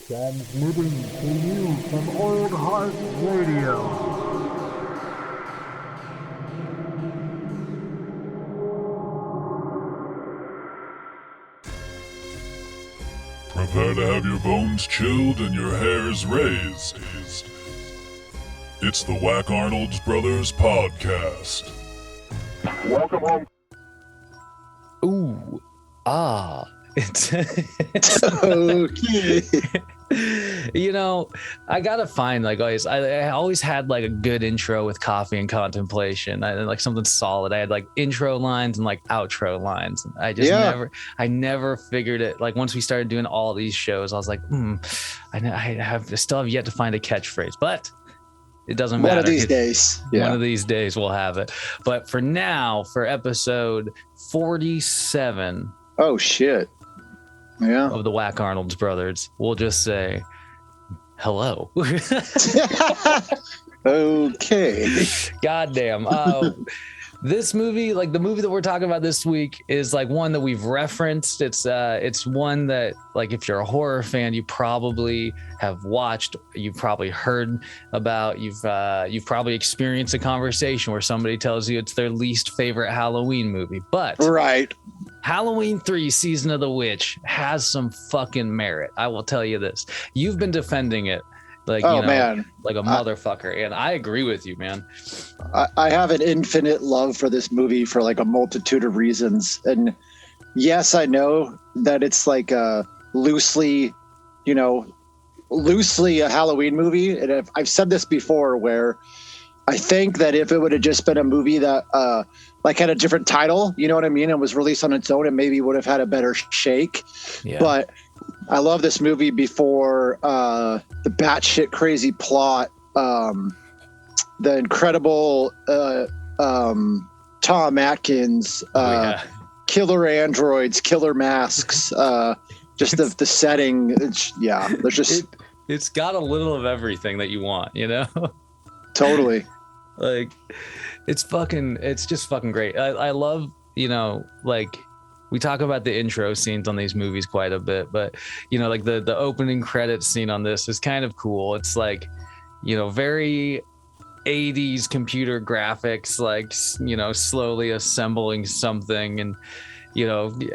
Transmitting to you from Old Heart Radio. Prepare to have your bones chilled and your hairs raised. It's the WacArnold's Brothers podcast. Welcome home. Ooh, it's Okay. you know, I gotta find I always had like a good intro with coffee and contemplation. I like something solid. I had like intro lines and like outro lines. I just never figured it. Like once we started doing all these shows, I was like, I still have yet to find a catchphrase, but it doesn't matter. One of these days. Yeah. One of these days we'll have it. But for now, for episode 47. Oh shit. Yeah. Of the WacArnold's Brothers, we'll just say hello. Okay. Goddamn. This movie, like the movie that we're talking about this week, is like one that we've referenced. It's one that, like, if you're a horror fan, you probably have watched, you've probably heard about, you've probably experienced a conversation where somebody tells you it's their least favorite Halloween movie. But right. Halloween 3 Season of the Witch has some fucking merit. I will tell you this. You've been defending it like, man, like a motherfucker. And I agree with you, man. I have an infinite love for this movie for like a multitude of reasons. And yes, I know that it's like loosely a Halloween movie. And I've said this before, where I think that if it would have just been a movie that like had a different title, you know what I mean, and was released on its own, it maybe would have had a better shake. Yeah. But I love this movie before the batshit crazy plot, the incredible Tom Atkins, killer androids, killer masks, just the setting. There's just it's got a little of everything that you want, you know. Totally. Like it's just fucking great. I love, like we talk about the intro scenes on these movies quite a bit, but like the opening credits scene on this is kind of cool. It's like, very 80s computer graphics, like, slowly assembling something. And,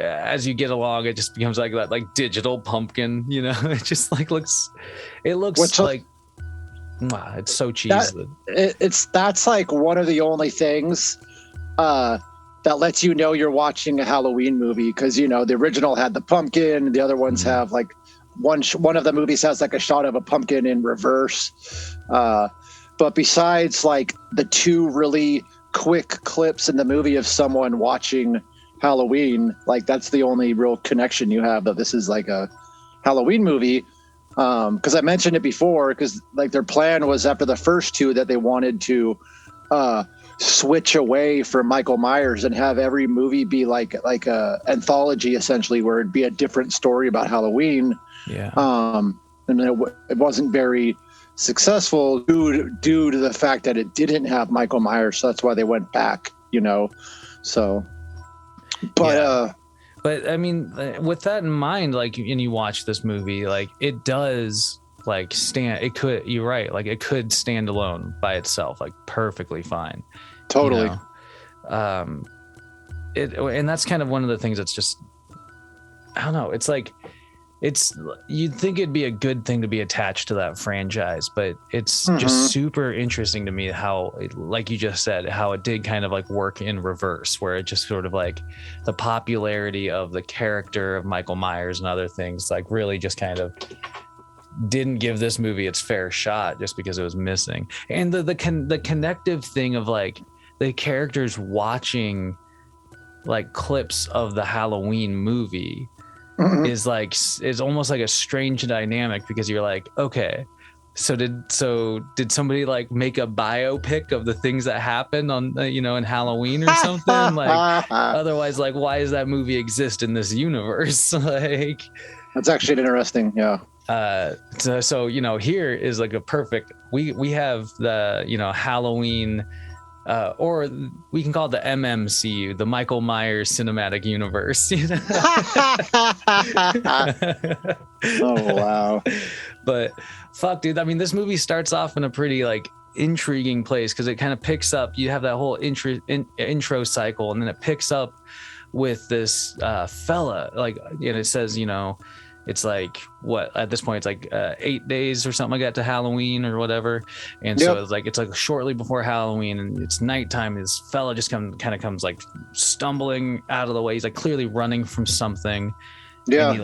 as you get along, it just becomes like that, like digital pumpkin, it just like it looks like, it's so cheesy. That's like one of the only things that lets you know you're watching a Halloween movie, because the original had the pumpkin, the other ones have like one of the movies has like a shot of a pumpkin in reverse. But besides like the two really quick clips in the movie of someone watching Halloween, like that's the only real connection you have that this is like a Halloween movie. Because I mentioned it before, because like their plan was after the first two that they wanted to switch away from Michael Myers and have every movie be like a anthology, essentially, where it'd be a different story about Halloween. Yeah. And it wasn't very successful due to the fact that it didn't have Michael Myers. So that's why they went back, So, but yeah. But I mean, with that in mind, like, and you watch this movie, like it does like you're right. Like it could stand alone by itself, like perfectly fine. Totally. And that's kind of one of the things that's just, I don't know. It's like, you'd think it'd be a good thing to be attached to that franchise, but it's just super interesting to me how, like you just said, how it did kind of like work in reverse, where it just sort of like the popularity of the character of Michael Myers and other things like really just kind of didn't give this movie its fair shot just because it was missing. And the connective thing of like the characters watching like clips of the Halloween movie is almost like a strange dynamic, because you're like, okay, so did somebody like make a biopic of the things that happened on in Halloween or something? Like otherwise, like, why does that movie exist in this universe? Like, that's actually interesting. Yeah. So here is like a perfect, we have the Halloween Or we can call it the MMCU, the Michael Myers Cinematic Universe. Oh wow. But fuck, dude. I mean, this movie starts off in a pretty like intriguing place because it kind of picks up. You have that whole intro cycle, and then it picks up with this fella. Like, and it says, it's like what at this point it's like 8 days or something like that to Halloween or whatever, and so it's like shortly before Halloween and it's nighttime. This fella just kind of comes like stumbling out of the way. He's like clearly running from something. Yeah,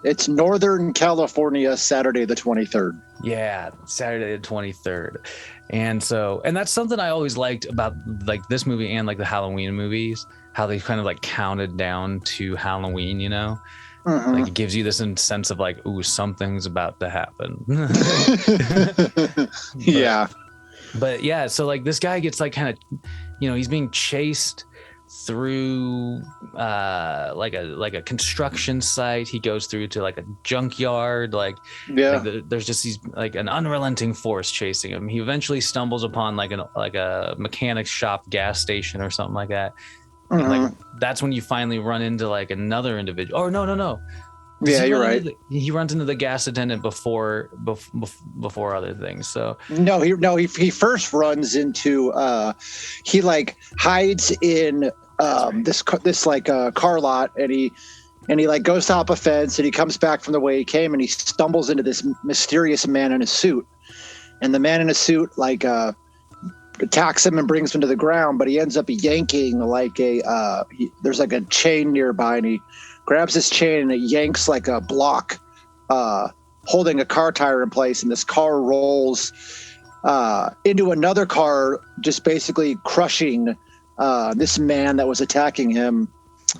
it's Northern California, Saturday the 23rd. Yeah, Saturday the 23rd, and that's something I always liked about like this movie and like the Halloween movies, how they kind of like counted down to Halloween, Like it gives you this sense of like, ooh, something's about to happen. But yeah, so like this guy gets like kind of, he's being chased through like a construction site. He goes through to like a junkyard. There's just these like an unrelenting force chasing him. He eventually stumbles upon like a mechanic's shop, gas station or something like that. And like that's when you finally run into like another individual. Oh no. Yeah, you're right. He runs into the gas attendant before other things. So he first runs into he like hides in this like car lot, and he like goes to hop a fence, and he comes back from the way he came, and he stumbles into this mysterious man in a suit, and the man in a suit like attacks him and brings him to the ground, but he ends up yanking like there's like a chain nearby, and he grabs this chain and it yanks like a block holding a car tire in place, and this car rolls into another car, just basically crushing this man that was attacking him.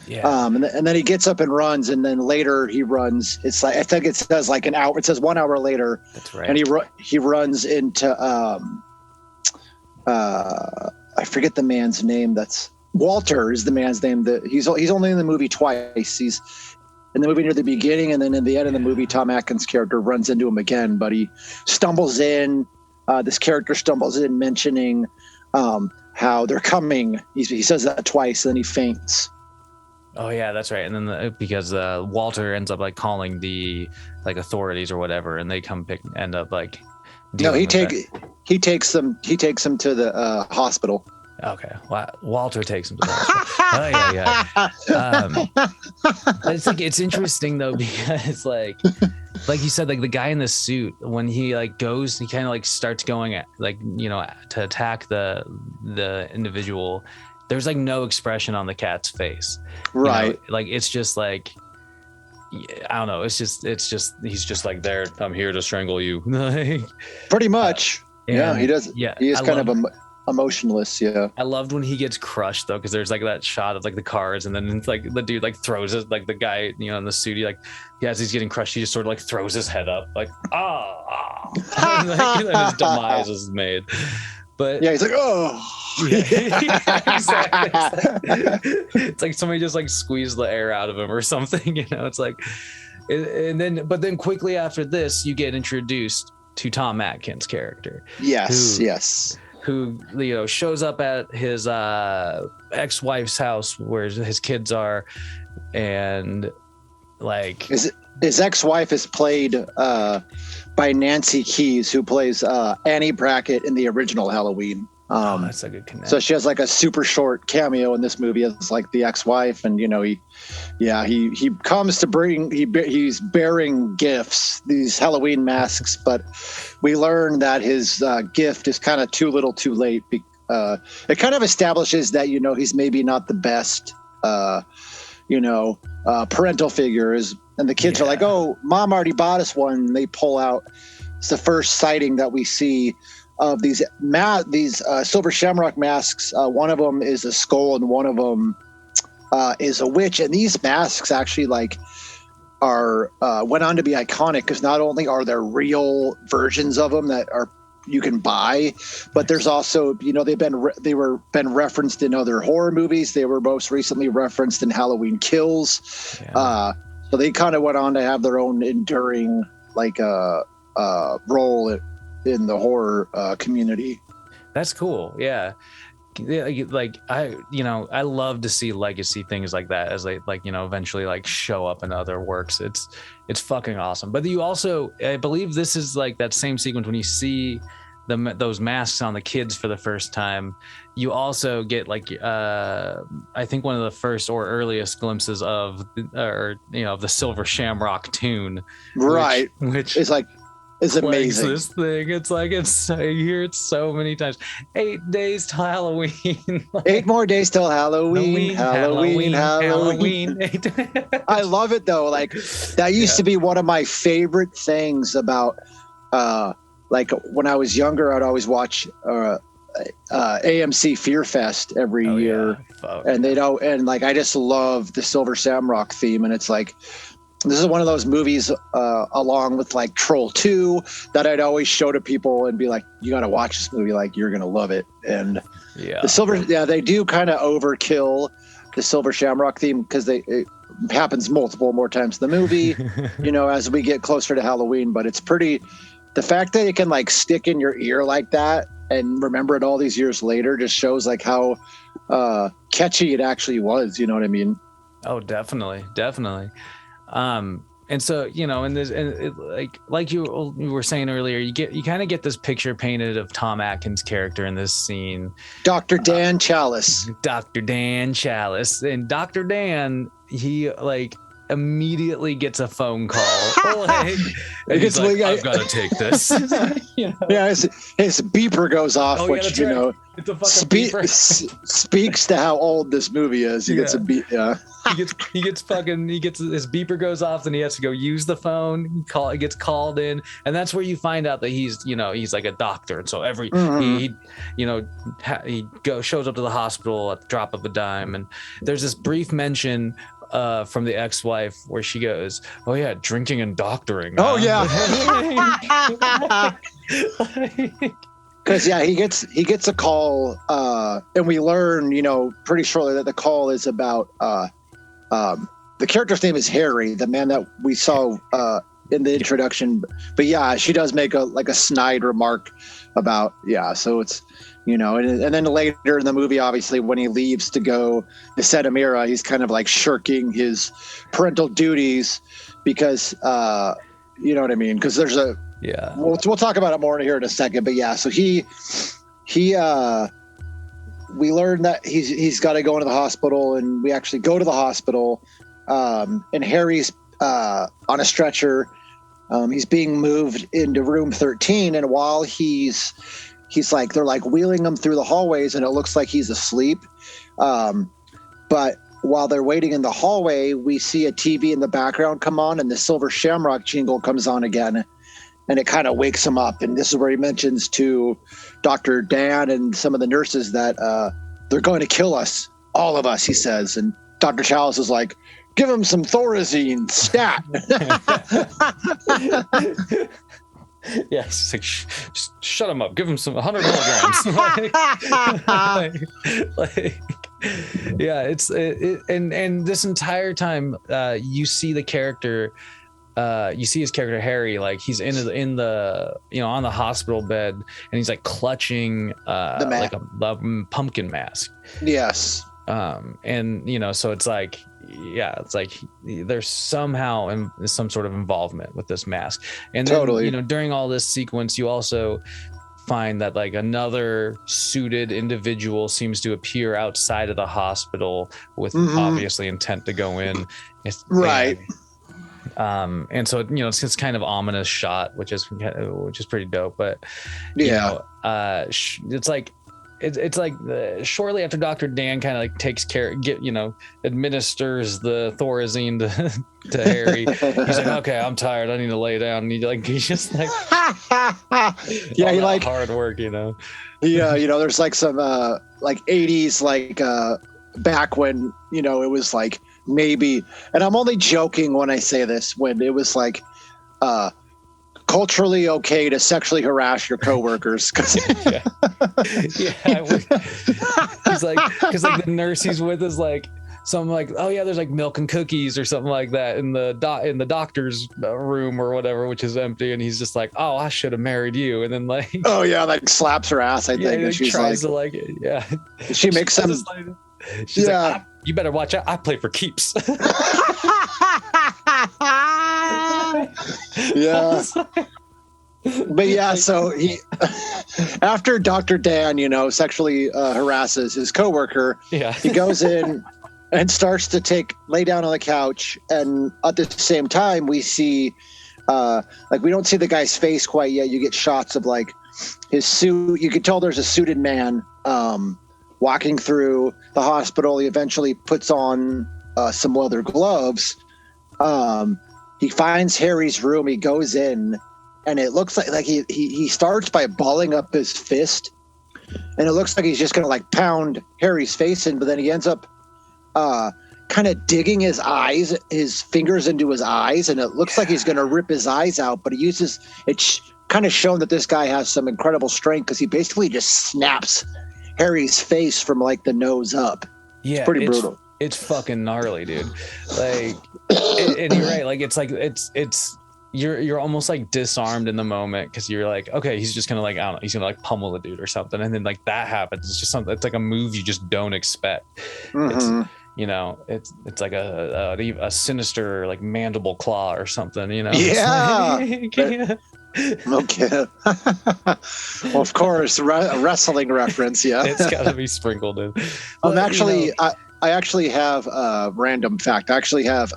And then he gets up and runs, and then later he runs. It's like I think it says like an hour. It says 1 hour later. That's right. And he runs into I forget the man's name. That's Walter is the man's name. He's only in the movie twice. He's in the movie near the beginning, and then in the end of the movie, Tom Atkins' character runs into him again. But he stumbles in. This character stumbles in, mentioning how they're coming. He says that twice, and then he faints. Oh yeah, that's right. And then because Walter ends up like calling the like authorities or whatever, and they end up like. No, he takes him to the hospital. Okay, Walter takes him to the hospital. It's interesting though, because like you said, like the guy in the suit, when he like goes, he kind of like starts going at like to attack the individual. There's like no expression on the cat's face, right? Like it's just like. I don't know. It's just he's just like there. I'm here to strangle you. Pretty much. Yeah, he does. Yeah, he is kind of emotionless. Yeah. I loved when he gets crushed though, because there's like that shot of like the cars, and then it's like the dude like throws it, like the guy in the suit. As he's getting crushed, he just sort of like throws his head up, like and then his demise is made. But yeah, he's like, oh. Exactly. It's like somebody just like squeezed the air out of him or something, It's like, but then quickly after this, you get introduced to Tom Atkins' character. Yes. Who shows up at his ex-wife's house where his kids are, and like his ex-wife is played by Nancy Keys, who plays Annie Brackett in the original Halloween. That's a good connection. So she has like a super short cameo in this movie as like the ex-wife, and he comes to he's bearing gifts, these Halloween masks, but we learn that his gift is kind of too little, too late. It kind of establishes that he's maybe not the best parental figures, and the kids are like, oh, mom already bought us one, and they pull out. It's the first sighting that we see of these silver shamrock masks. One of them is a skull, and one of them is a witch, and these masks actually like are went on to be iconic, because not only are there real versions of them that are you can buy, but there's also they've been referenced in other horror movies. They were most recently referenced in Halloween Kills. So they kind of went on to have their own enduring like role in the horror community. That's cool. Yeah. like I love to see legacy things like that as they eventually like show up in other works. It's fucking awesome. But you also, I believe this is like that same sequence when you see those masks on the kids for the first time. You also get like I think one of the first or earliest glimpses of of the Silver Shamrock tune, right? Which is like is amazing. This thing, it's like you hear it so many times. 8 days till Halloween. 8 more days till Halloween. Halloween. I love it though. Like that used to be one of my favorite things about. Like when I was younger, I'd always watch AMC Fear Fest every year, and and like I just love the Silver Shamrock theme, and it's like this is one of those movies along with like Troll 2 that I'd always show to people and be like, you got to watch this movie, like you're gonna love it. And they do kind of overkill the Silver Shamrock theme because it happens multiple more times in the movie, as we get closer to Halloween. But it's pretty. The fact that it can like stick in your ear like that and remember it all these years later just shows like how catchy it actually was. You know what I mean? Oh, definitely. And so, in this, and like you were saying earlier, you kind of get this picture painted of Tom Atkins' character in this scene. Dr. Dan Chalice. Dr. Dan Chalice. And Dr. Dan, he like immediately gets a phone call. And he's like, I've got to take this. Yeah, his beeper goes off, which, it's a fucking beeper. Speaks to how old this movie is. He gets a beep. Yeah. He gets his beeper goes off, and he has to go use the phone. He gets called in, and that's where you find out that he's like a doctor. And so he shows up to the hospital at the drop of a dime, and there's this brief mention from the ex-wife where she goes, "Oh yeah, drinking and doctoring." Oh yeah. Because he gets a call, and we learn pretty shortly that the call is about the character's name is Harry, the man that we saw in the introduction. But yeah, she does make a snide remark about so it's and then later in the movie, obviously when he leaves to go to Santa Mira, he's kind of like shirking his parental duties because you know what I mean, because there's we'll talk about it more here in a second. But so he we learned that he's got to go into the hospital, and we actually go to the hospital, and Harry's on a stretcher. He's being moved into room 13, and while he's like, they're like wheeling him through the hallways, and it looks like he's asleep. But while they're waiting in the hallway, we see a TV in the background come on, and the Silver Shamrock jingle comes on again, and it kind of wakes him up. And this is where he mentions to Dr. Dan and some of the nurses that they're going to kill us, all of us, he says. And Dr. Chalice is like, give him some Thorazine stat. Yeah, he's like, just shut him up. Give him some 100 milligrams. And this entire time, you see the character, you see his character Harry, like he's in the on the hospital bed, and he's like clutching like a pumpkin mask. Yes. And so it's like, there's somehow some sort of involvement with this mask. And then, totally. During all this sequence, you also find that like another suited individual seems to appear outside of the hospital with obviously intent to go in. Right. And so it's this kind of ominous shot, which is pretty dope. But it's like. It's like shortly after Dr. Dan kind of like takes care, administers the Thorazine to Harry. He's like, okay, I'm tired. I need to lay down. And he's just like, he like hard work, Yeah, there's like some like 80s like back when it was like maybe, and I'm only joking when I say this, when it was like culturally okay to sexually harass your coworkers. Because he's like, because like the nurse he's with is like, something like, oh yeah, there's like milk and cookies or something like that in the doctor's room or whatever, which is empty, and he's just like, oh, I should have married you, and then like, oh yeah, like slaps her ass, I think, and she's tries like, to like it, yeah. She makes him. She's like, you better watch out. I play for keeps. Yeah. But yeah, so he, after Dr. Dan, sexually harasses his coworker, he goes in and starts to lay down on the couch. And at the same time, we see, we don't see the guy's face quite yet. You get shots of like his suit. You can tell there's a suited man walking through the hospital. He eventually puts on some leather gloves. He finds Harry's room. He goes in. And it looks like he starts by balling up his fist, and it looks like he's just gonna like pound Harry's face in, but then he ends up kind of digging his fingers into his eyes, and it looks like he's gonna rip his eyes out. But he uses it's kind of shown that this guy has some incredible strength because he basically just snaps Harry's face from like the nose up. Yeah, it's pretty brutal. It's fucking gnarly, dude. Like, and you're right. Like it's. You're almost like disarmed in the moment because you're like, okay, he's just gonna like, I don't know, he's gonna like pummel the dude or something, and then like that happens. It's just something. It's like a move you just don't expect. Mm-hmm. It's like a sinister like mandible claw or something. Yeah. Okay. Well, of course, a wrestling reference. Yeah. It's gotta be sprinkled in. I actually have a random fact. I actually have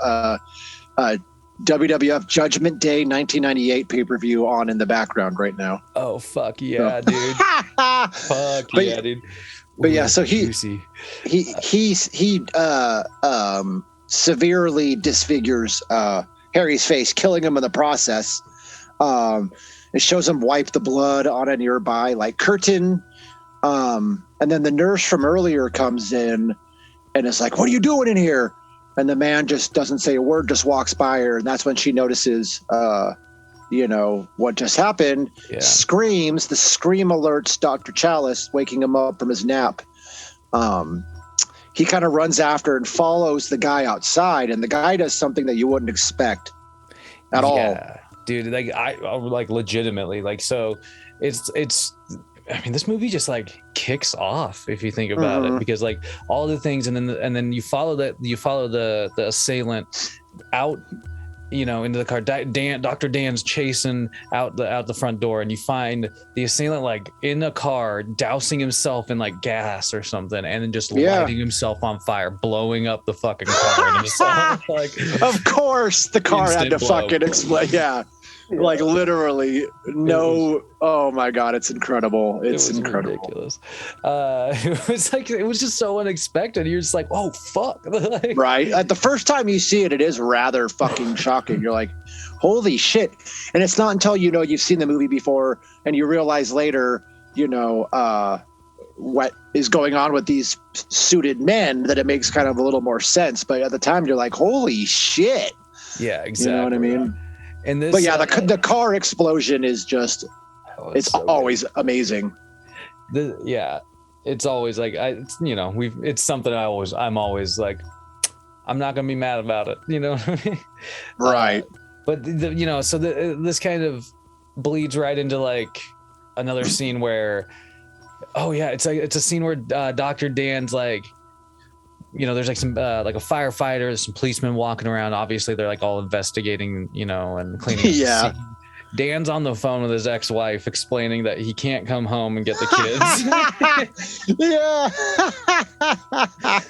WWF Judgment Day 1998 pay-per-view on in the background right now. Oh fuck yeah, dude! Dude. But yeah, so he severely disfigures Harry's face, killing him in the process. It shows him wipe the blood on a nearby like curtain, and then the nurse from earlier comes in and is like, "What are you doing in here?" And the man just doesn't say a word, just walks by her. And that's when she notices, what just happened, screams. The scream alerts Dr. Chalice, waking him up from his nap. He kind of runs after and follows the guy outside. And the guy does something that you wouldn't expect at all. Dude, like I like legitimately, like, so it's I mean, this movie just like kicks off if you think about it, because like all the things, and then you follow the assailant out, into the car. Dr. Dan's chasing out the front door, and you find the assailant like in a car dousing himself in like gas or something, and then just lighting himself on fire, blowing up the fucking car. And himself, like, of course, the car had to fucking explode. Yeah. Like literally oh my god, it's incredible. It's incredible. Ridiculous. It was just so unexpected. You're just like, oh fuck. Right. At the first time you see it, it is rather fucking shocking. You're like, holy shit. And it's not until you've seen the movie before and you realize later, what is going on with these suited men that it makes kind of a little more sense. But at the time you're like, holy shit. Yeah, exactly. You know what I mean? And this, but yeah, the car explosion is just, it's so always amazing. It's always like, it's something I'm always like, I'm not going to be mad about it. You know what I mean? Right. But this kind of bleeds right into like another scene where, it's a scene where Dr. Dan's like, there's like some like a firefighter, there's some policemen walking around. Obviously, they're like all investigating, and cleaning. Yeah. Dan's on the phone with his ex-wife explaining that he can't come home and get the kids. Yeah.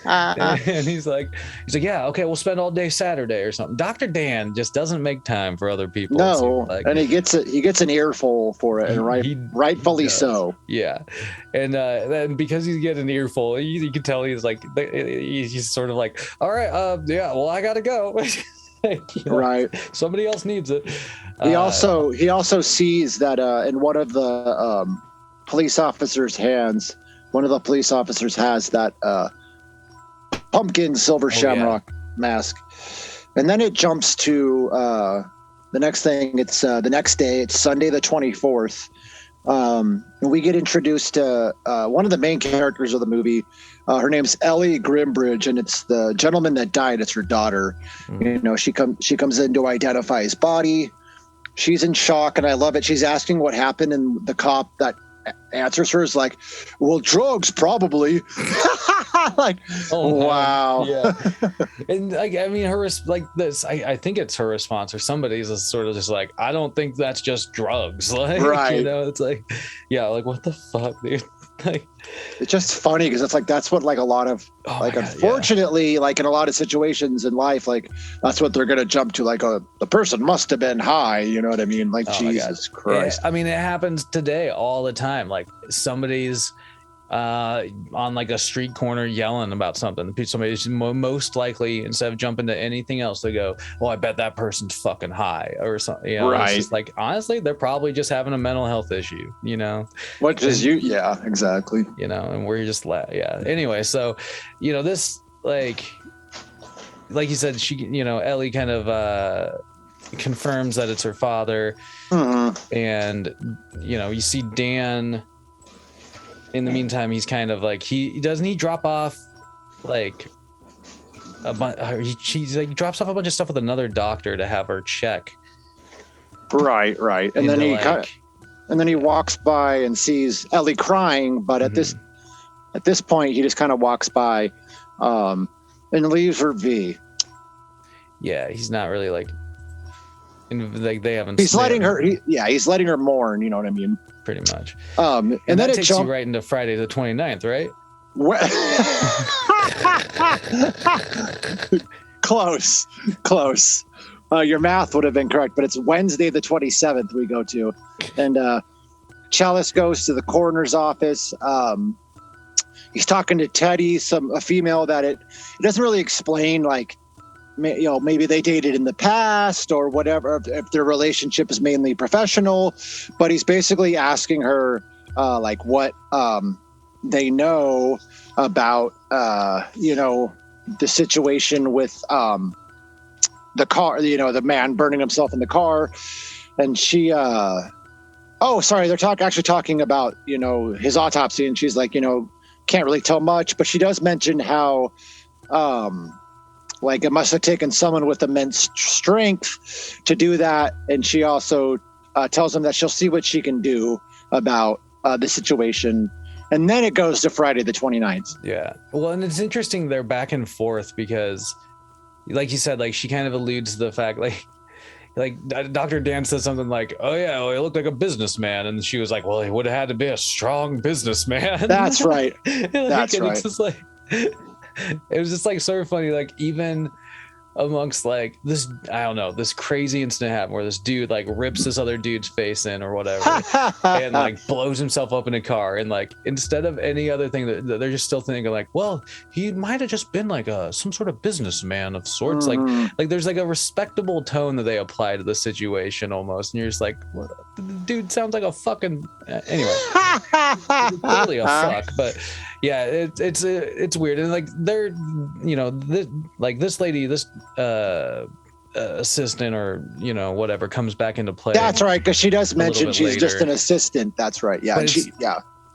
And he's like, yeah, okay, we'll spend all day Saturday or something. Dr. Dan just doesn't make time for other people. No, and he gets an earful for it, and rightfully so. Yeah, and then because he's getting an earful, you can tell he's like, he's sort of like, all right, well, I gotta go. Right. Somebody else needs it. He also sees that in one of the police officers' hands, one of the police officers has that pumpkin silver shamrock mask. And then it jumps to the next thing. It's the next day. It's Sunday the 24th. We get introduced to one of the main characters of the movie. Her name's Ellie Grimbridge, and it's the gentleman that died. It's her daughter. You know, she comes in to identify his body. She's in shock, and I love it. She's asking what happened, and the cop that answers her is like, "Well, drugs, probably." Like, Oh, man. wow. Yeah. And like, I mean, I think it's her response, or somebody's is sort of just like, I don't think that's just drugs. Like, Right. you know, it's like, yeah, like, what the fuck, dude? Like, It's just funny because it's like that's what like a lot of oh my like God, yeah. unfortunately like in a lot of situations in life, like that's what they're gonna jump to, like the person must have been high, you know what I mean? Like, Oh my God. Jesus Christ. I mean, it happens today all the time. Like somebody's on like a street corner yelling about something. Somebody's most likely, instead of jumping to anything else, they go, "Well, I bet that person's fucking high," or something. You know, Right. It's just like, honestly, they're probably just having a mental health issue. You know, What is you? Yeah, exactly. you know, and we're just yeah. Anyway, so, you know, this like you said, she, you know, Ellie kind of confirms that it's her father, and you know, you see Dan. In the meantime, he's kind of like he drop off like a bunch. He drops off a bunch of stuff with another doctor to have her check. Right. And then he like, and then he walks by and sees Ellie crying, but at this point he just kind of walks by and leaves her be. yeah, he's not really like, like they haven't. He's letting her. He's letting her mourn. You know what I mean? Pretty much. And then that it takes you right into Friday the 29th, right? Close. Your math would have been correct, but it's Wednesday the 27th we go to, and Chalice goes to the coroner's office. He's talking to Teddy, a female that it doesn't really explain, like, you know, maybe they dated in the past or whatever, if their relationship is mainly professional, but he's basically asking her like what they know about you know, the situation with the car, you know, the man burning himself in the car. And she they're actually talking about, you know, his autopsy, and she's like, you know, can't really tell much, but she does mention how like it must have taken someone with immense strength to do that. And she also tells him that she'll see what she can do about the situation. And then it goes to Friday the 29th. Yeah. Well, and it's interesting they're back and forth because, like you said, like she kind of alludes to the fact, like Dr. Dan says something like, "Oh yeah, well, he looked like a businessman," and she was like, "Well, he would have had to be a strong businessman." That's right. That's right. It's just like, it was just like sort of funny, like even amongst like this, I don't know, this crazy incident happened where this dude like rips this other dude's face in or whatever and like blows himself up in a car, and like instead of any other thing that they're just still thinking like, well, he might have just been like some sort of businessman of sorts. Like there's like a respectable tone that they apply to the situation almost, and you're just like, what? The dude sounds like a fucking anyway. Clearly a fuck, but yeah, it's weird. And like they're, you know, this lady, this assistant or, you know, whatever, comes back into play. That's right, because she does mention she's later. just an assistant. That's right. Yeah.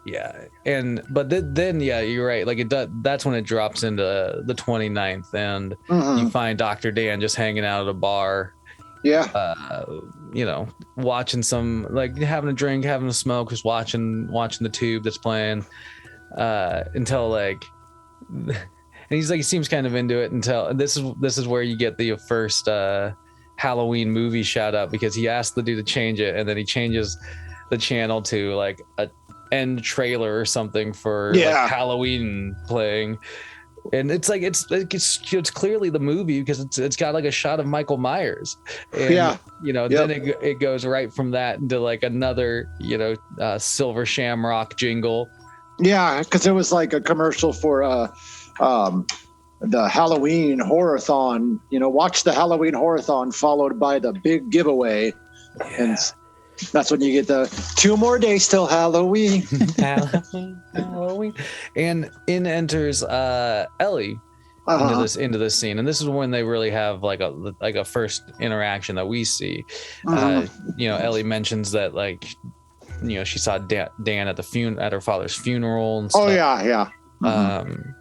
Yeah. And but then yeah, you're right, like that's when it drops into the 29th, and you find Dr. Dan just hanging out at a bar, you know, watching some, like having a drink, having a smoke, just watching the tube that's playing until like, and he's like, he seems kind of into it until this is where you get the first Halloween movie shout out, because he asked the dude to change it, and then he changes the channel to like a end trailer or something for like Halloween playing. And it's like it's clearly the movie because it's got like a shot of Michael Myers, and you know, then it goes right from that into like another, you know, Silver Shamrock jingle. Yeah, because it was like a commercial for the Halloween Horathon. You know, watch the Halloween Horathon followed by the big giveaway, and that's when you get the 2 more days till Halloween. Halloween. And in enters Ellie into this scene, and this is when they really have like a first interaction that we see. You know, Ellie mentions that like she saw Dan at at her father's funeral and stuff. Oh yeah. Mm-hmm.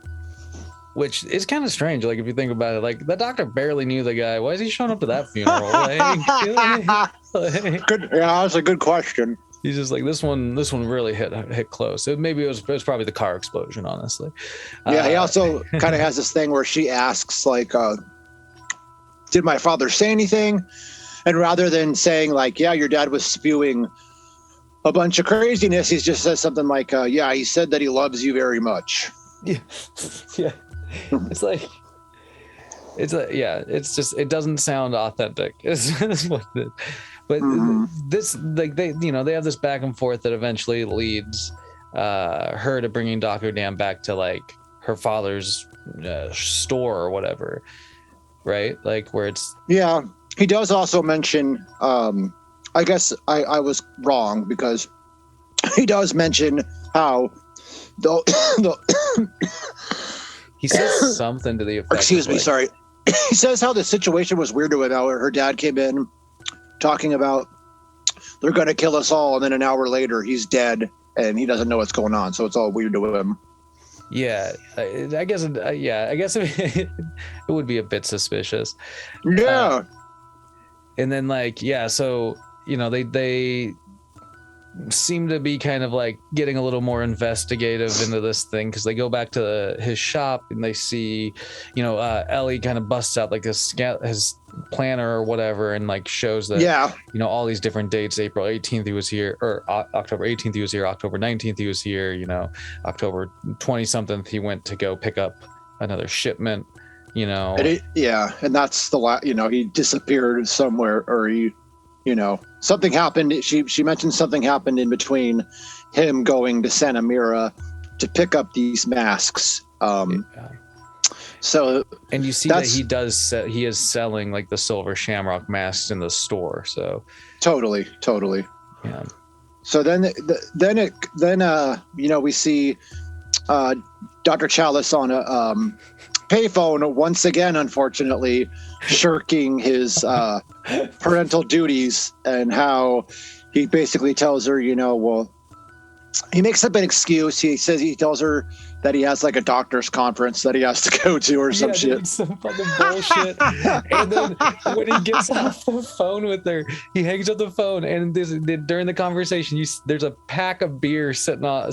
Which is kind of strange. Like if you think about it, like the doctor barely knew the guy. Why is he showing up to that funeral? Good. Yeah, that's a good question. He's just like, this one really hit close. Maybe it was probably the car explosion, honestly. Yeah, he also kind of has this thing where she asks, like, did my father say anything? And rather than saying, like, yeah, your dad was spewing a bunch of craziness, he just says something like, yeah, he said that he loves you very much. Yeah. Yeah. It's like, it's just, it doesn't sound authentic. It's what it is. But this, like, they have this back and forth that eventually leads her to bringing Dr. Dan back to like her father's store or whatever, right? Like where it's he does also mention I guess I was wrong because he does mention how he says something to the effect excuse me, like, sorry. He says how the situation was weird to him, how her dad came in talking about they're going to kill us all, and then an hour later he's dead and he doesn't know what's going on, so it's all weird to him. Yeah, I guess it would be a bit suspicious. Yeah. And then like, so they seem to be kind of like getting a little more investigative into this thing because they go back to his shop and they see, Ellie kind of busts out like his planner or whatever and like shows that all these different dates. April 18th he was here, or October 18th he was here, October 19th he was here, October 20 something he went to go pick up another shipment, and that's the he disappeared somewhere, or he something happened. She mentioned something happened in between him going to Santa Mira to pick up these masks. So, and you see that he is selling like the silver shamrock masks in the store. So totally. Yeah. So then we see Dr. Chalice on a payphone once again, unfortunately, shirking his parental duties, and how he basically tells her, he makes up an excuse. He tells her that he has like a doctor's conference that he has to go to or some shit. Some fucking bullshit. And then when he gets off the phone with her, he hangs up the phone, and during the conversation, there's a pack of beer sitting like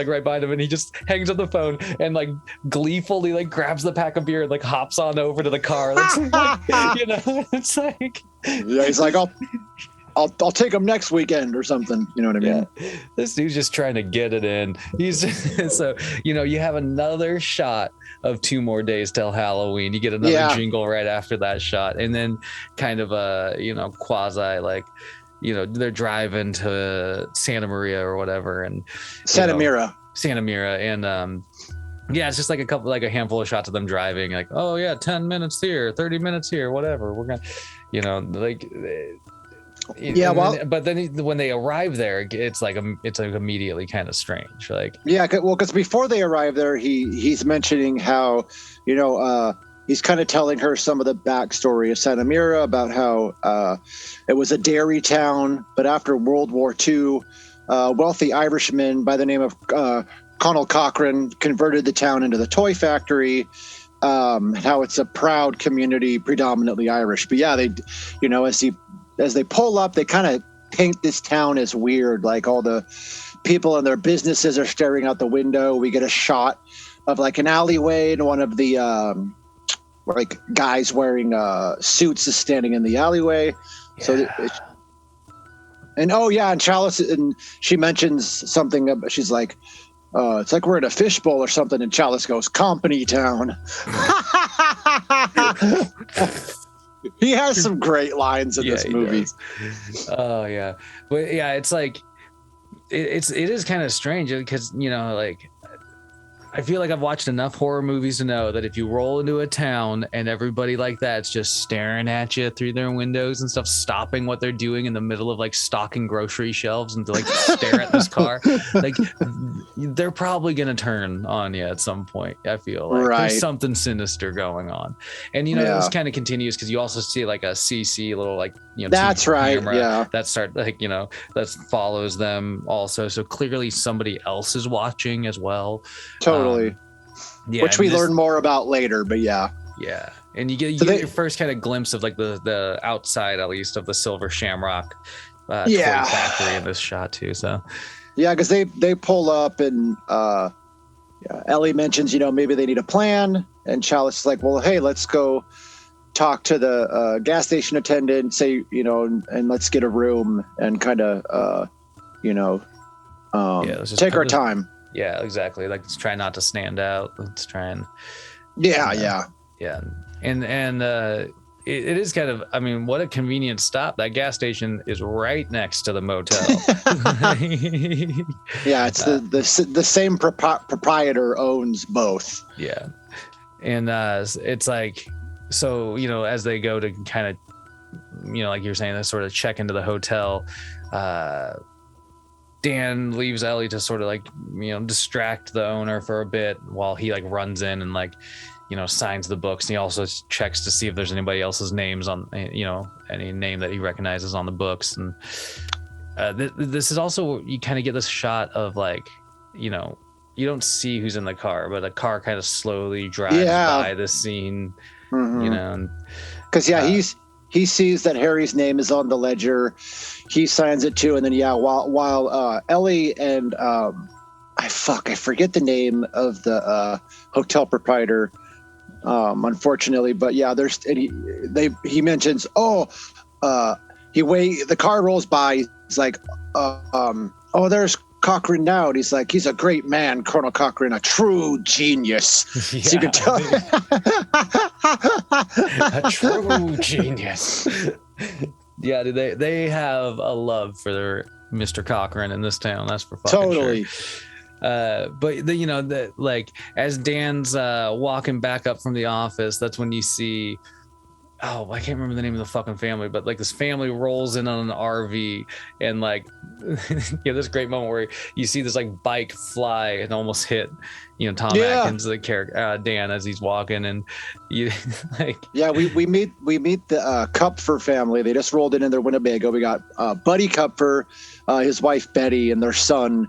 right behind him, and he just hangs up the phone and like gleefully like grabs the pack of beer and like hops on over to the car. It's like he's like, I'll take him next weekend or something. You know what I mean? Yeah. This dude's just trying to get it in. He's so, you have another shot of 2 more days till Halloween. You get another jingle right after that shot. And then kind of a, quasi like, they're driving to Santa Maria or whatever. And Santa Mira. And, it's just like a handful of shots of them driving, like, 10 minutes here, 30 minutes here, whatever. We're going to, but then when they arrive there, it's like immediately kind of strange. Like, because before they arrive there, he's mentioning how, he's kind of telling her some of the backstory of Santa Mira about how it was a dairy town, but after World War II, a wealthy Irishman by the name of Connell Cochran converted the town into the toy factory. How it's a proud community, predominantly Irish. But they, as they pull up, they kind of paint this town as weird. Like all the people and their businesses are staring out the window. We get a shot of like an alleyway, and one of the like guys wearing suits is standing in the alleyway. So, and Chalice, and she mentions something. She's like, it's like we're in a fishbowl or something. And Chalice goes, "Company town." He has some great lines in this movie. Oh yeah, but it's like it is kind of strange because like I feel like I've watched enough horror movies to know that if you roll into a town and everybody like that's just staring at you through their windows and stuff, stopping what they're doing in the middle of like stocking grocery shelves and to like stare at this car, like they're probably gonna turn on you at some point. I feel like there's something sinister going on, and this kind of continues because you also see like a CC little like that's right, that start like that follows them also. So clearly somebody else is watching as well. Totally. Which we learn more about later, but yeah, and you get your first kind of glimpse of like the outside, at least, of the Silver Shamrock toy factory in this shot too. So because they pull up and Ellie mentions maybe they need a plan, and Chalice is like, well, hey, let's go talk to the gas station attendant, say and let's get a room and kind of take our time. Yeah, exactly. Like, let's try not to stand out. Let's try and yeah. And it is kind of, I mean, what a convenient stop. That gas station is right next to the motel. It's the same proprietor owns both. Yeah, and it's like, so as they go to kind of like you're saying, they sort of check into the hotel. Dan leaves Ellie to sort of like, distract the owner for a bit while he like runs in and like, signs the books. And he also checks to see if there's anybody else's names on, any name that he recognizes on the books. And this is also, you kind of get this shot of like, you don't see who's in the car, but a car kind of slowly drives by the scene, because he sees that Harry's name is on the ledger. He signs it too, and then while Ellie and I forget the name of the hotel proprietor, unfortunately, but he mentions the car rolls by. He's like, there's Cochran now, and he's like, he's a great man, Colonel Cochran, a true genius. So you can tell. A true genius. Yeah, they have a love for their Mr. Cochran in this town. That's for fucking sure. But like as Dan's walking back up from the office, that's when you see, I can't remember the name of the fucking family, but like this family rolls in on an RV and like this great moment where you see this like bike fly and almost hit Tom Atkins, the character Dan, as he's walking, and you like we meet the Kupfer family. They just rolled in their Winnebago. We got Buddy Kupfer, his wife Betty, and their son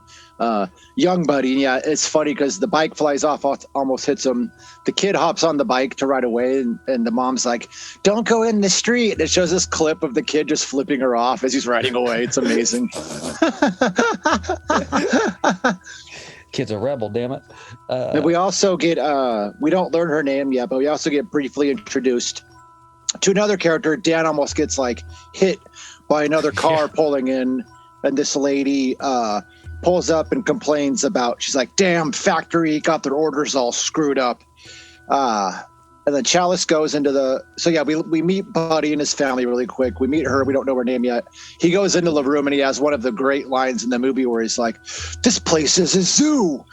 young Buddy. And it's funny because the bike flies off, almost hits him. The kid hops on the bike to ride away, and the mom's like, don't go in the street. And it shows this clip of the kid just flipping her off as he's riding away. It's amazing. Kid's a rebel, damn it. And we also get we don't learn her name yet, but we also get briefly introduced to another character. Dan almost gets like hit by another car pulling in, and this lady pulls up and complains about, she's like, damn factory got their orders all screwed up. And then Chalice goes into we meet Buddy and his family really quick. We meet her. We don't know her name yet. He goes into the room and he has one of the great lines in the movie where he's like, this place is a zoo.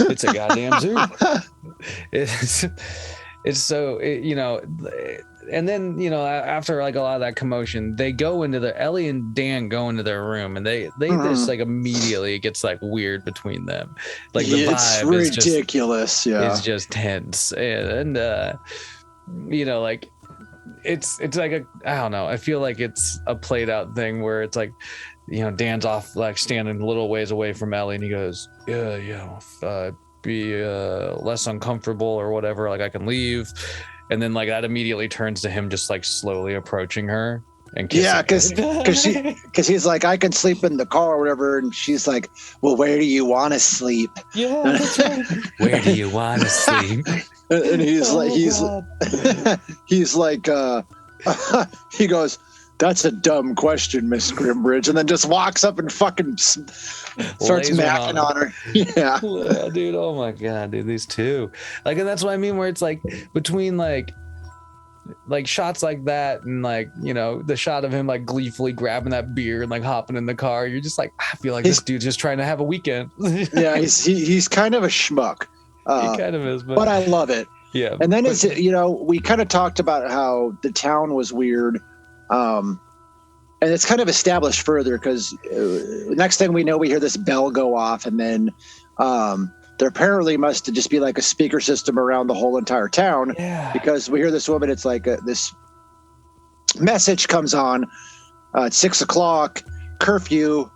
It's a goddamn zoo. It's so, and then, after like a lot of that commotion, they go into Ellie and Dan go into their room, and they just like immediately it gets like weird between them. Like the vibe it's ridiculous. It's just tense. And like it's like I don't know. I feel like it's a played out thing where it's like, Dan's off like standing a little ways away from Ellie, and he goes, be less uncomfortable or whatever, like I can leave. And then like that immediately turns to him just like slowly approaching her and kissing because he's like, I can sleep in the car or whatever, and she's like, well, where do you want to sleep? Yeah, that's right. Where do you want to sleep? And he's like he goes, that's a dumb question, Miss Grimbridge, and then just walks up and fucking starts macking on her. Yeah, dude. Oh my god, dude. These two, like, and that's what I mean. Where it's like between like, like shots like that, and like, you know, the shot of him like gleefully grabbing that beer and like hopping in the car, you're just like, I feel like this dude's just trying to have a weekend. Yeah, he's kind of a schmuck. He kind of is, but I love it. Yeah. And then we kind of talked about how the town was weird. And it's kind of established further because next thing we know, we hear this bell go off, and then there apparently must just be like a speaker system around the whole entire town. Yeah. Because we hear this woman, it's like this message comes on at 6 o'clock, curfew,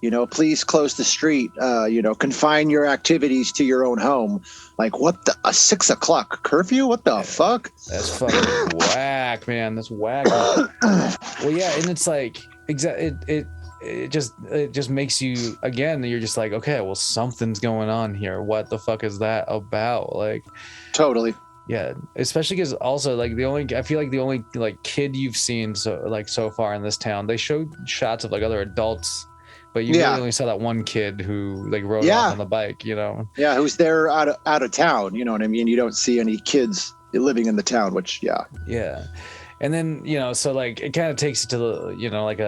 you know, please close the street, you know, confine your activities to your own home. Like, what a 6 o'clock curfew? What the fuck? That's fucking whack, man. That's whack. Well, yeah, and it's like it just makes you, again, you're just like, okay, well, something's going on here. What the fuck is that about? Like, totally. Yeah, especially because also like I feel like the only like kid you've seen so far in this town, they showed shots of like other adults, but you really only saw that one kid who like rode off on the bike, you know? Yeah, who's there out of town, you know what I mean? You don't see any kids living in the town, which yeah. And then, you know, so like it kind of takes it to the, you know, like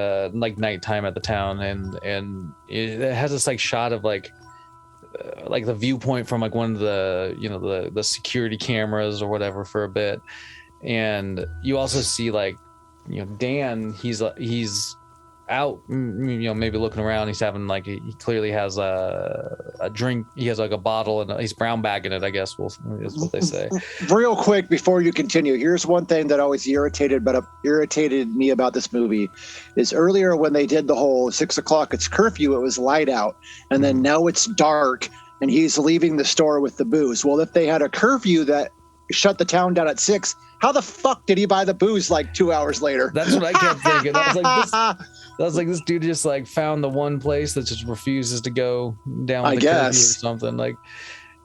nighttime at the town, and it has this like shot of like the viewpoint from like one of the, you know, the security cameras or whatever for a bit. And you also see like, you know, Dan, he's out, you know, maybe looking around. He's having like, he clearly has a drink. He has like a bottle, and he's brown bagging it, I guess is what they say. Real quick before you continue, here's one thing that always irritated me about this movie is earlier when they did the whole 6 o'clock, it's curfew, it was light out, and then now it's dark and he's leaving the store with the booze. Well, if they had a curfew that shut the town down at 6, how the fuck did he buy the booze like 2 hours later? That's what I kept thinking. I was like, this dude just like found the one place that just refuses to go down with the curfew or something. Like,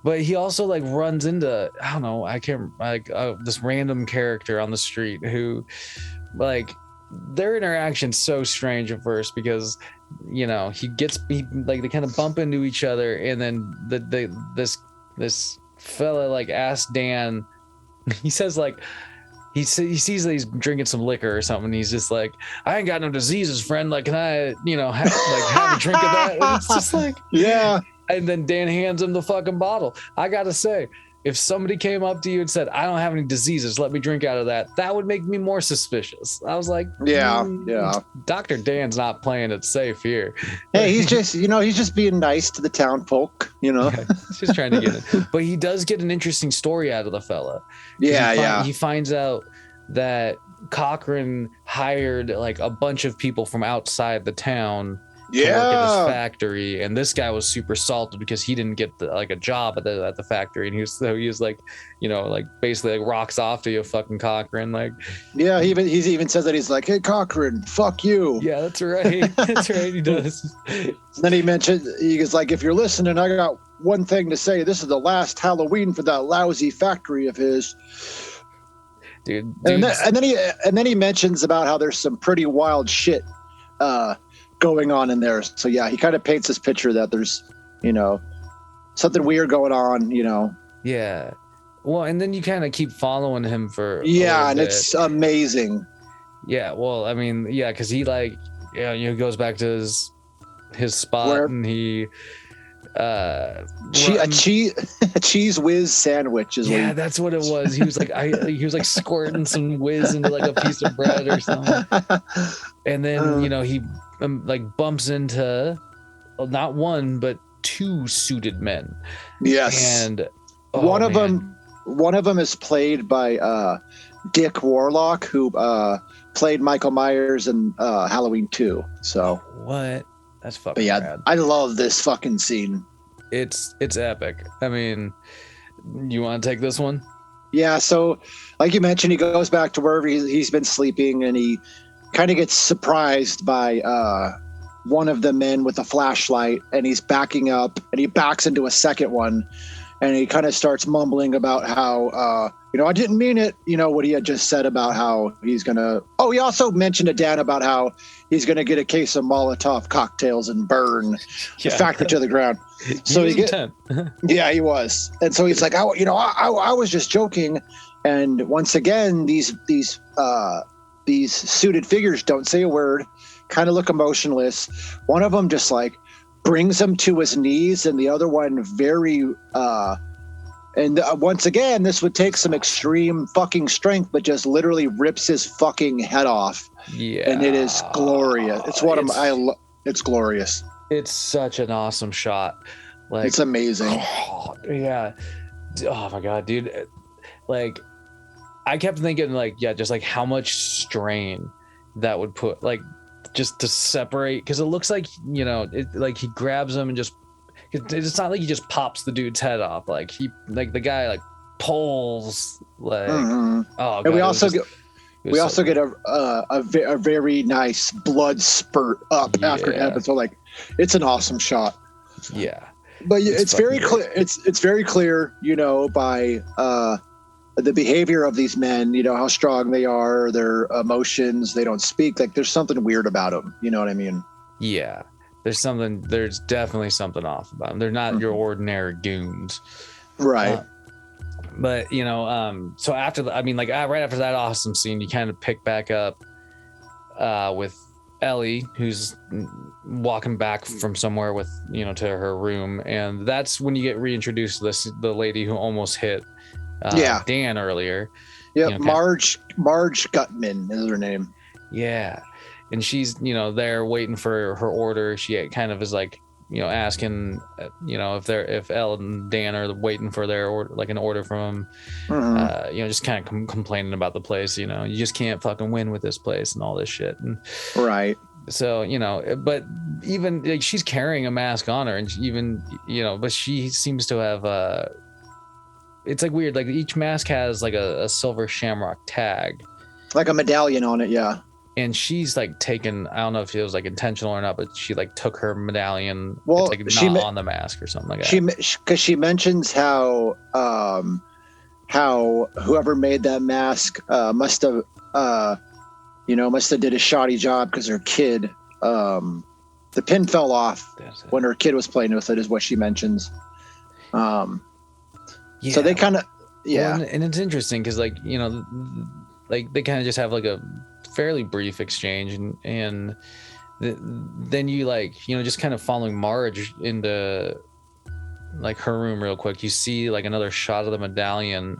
but he also like runs into, I don't know, I can't, like this random character on the street who, like, their interaction's so strange at first because, you know, he like they kind of bump into each other, and then this fella like asks Dan, he says like, he sees that he's drinking some liquor or something. He's just like, I ain't got no diseases, friend. Like, can I, you know, have a drink of that? And it's just like, yeah. And then Dan hands him the fucking bottle. I got to say, if somebody came up to you and said, I don't have any diseases, let me drink out of that, that would make me more suspicious. I was like, yeah. Dr. Dan's not playing it safe here. Hey, he's just being nice to the town folk, you know. Yeah, he's just trying to get it. But he does get an interesting story out of the fella. He finds out that Cochran hired like a bunch of people from outside the town to work at this factory, and this guy was super salted because he didn't get a job at the factory, and he was like, you know, like basically like rocks off to you, fucking Cochran, like, yeah, he even says that, he's like, hey Cochran, fuck you. Yeah, that's right. That's right, he does. And then he was like, if you're listening, I got one thing to say. This is the last Halloween for that lousy factory of his. Dude. And then he mentions about how there's some pretty wild shit going on in there. So yeah, he kind of paints this picture that there's, you know, something weird going on, you know. Yeah. Well, and then you kind of keep following him for and it's amazing. Yeah. Well, I mean, yeah, because he like, yeah, you know, goes back to his spot and he a cheese whiz sandwich is that's what it was. He was like he was like squirting some whiz into like a piece of bread or something, and then you know, he like bumps into not one but two suited men. Yes. And one of them is played by Dick Warlock, who played Michael Myers in Halloween 2. So what? That's fucking rad. I love this fucking scene. It's epic. I mean, you want to take this one? Yeah, so like you mentioned, he goes back to wherever he's been sleeping, and he kind of gets surprised by one of the men with a flashlight, and he's backing up, and he backs into a second one, and he kind of starts mumbling about how, you know, I didn't mean it, you know, what he had just said about how he's going to... Oh, he also mentioned to Dan about how he's going to get a case of Molotov cocktails and burn the factory to the ground. So he was yeah, he was. And so he's like, I was just joking. And once again, these suited figures don't say a word, kind of look emotionless. One of them just like brings him to his knees, and the other one once again, this would take some extreme fucking strength, but just literally rips his fucking head off. Yeah, and it is glorious. It's glorious. It's such an awesome shot. Like, it's amazing. Yeah. Oh my god, dude. Like, I kept thinking, like, yeah, just like how much strain that would put, like, just to separate, because it looks like, you know, like he grabs him and just, it's not like he just pops the dude's head off. Like the guy like pulls, like, oh god. And we also get a very nice blood spurt up after that. So like, it's an awesome shot. Yeah, but it's very clear. It's very clear, you know, by the behavior of these men. You know how strong they are, their emotions. They don't speak. Like, there's something weird about them. You know what I mean? Yeah. There's definitely something off about them. They're not your ordinary goons. Right. But, you know, so after right after that awesome scene, you kind of pick back up with Ellie, who's walking back from somewhere with, you know, to her room. And that's when you get reintroduced to the lady who almost hit Dan earlier. Yeah, you know, Marge Gutman is her name. Yeah. And she's, you know, there waiting for her order. She kind of is like, you know, asking, you know, if Elle and Dan are waiting for their order, like an order from him, you know, just kind of complaining about the place. You know, you just can't fucking win with this place and all this shit. And right. So, you know, but even like she's carrying a mask on her, and even, you know, but she seems to have it's like weird. Like each mask has like a silver shamrock tag, like a medallion on it. Yeah. And she's like taken, I don't know if it was like intentional or not, but she like took her medallion. Well, it's like not on the mask or something like that. Because she mentions how whoever made that mask must have did a shoddy job, because her kid, the pin fell off when her kid was playing with it, is what she mentions. So they kind of, Well, and it's interesting because, like, you know, like they kind of just have like a fairly brief exchange, and then you, like, you know, just kind of following Marge into like her room real quick, you see like another shot of the medallion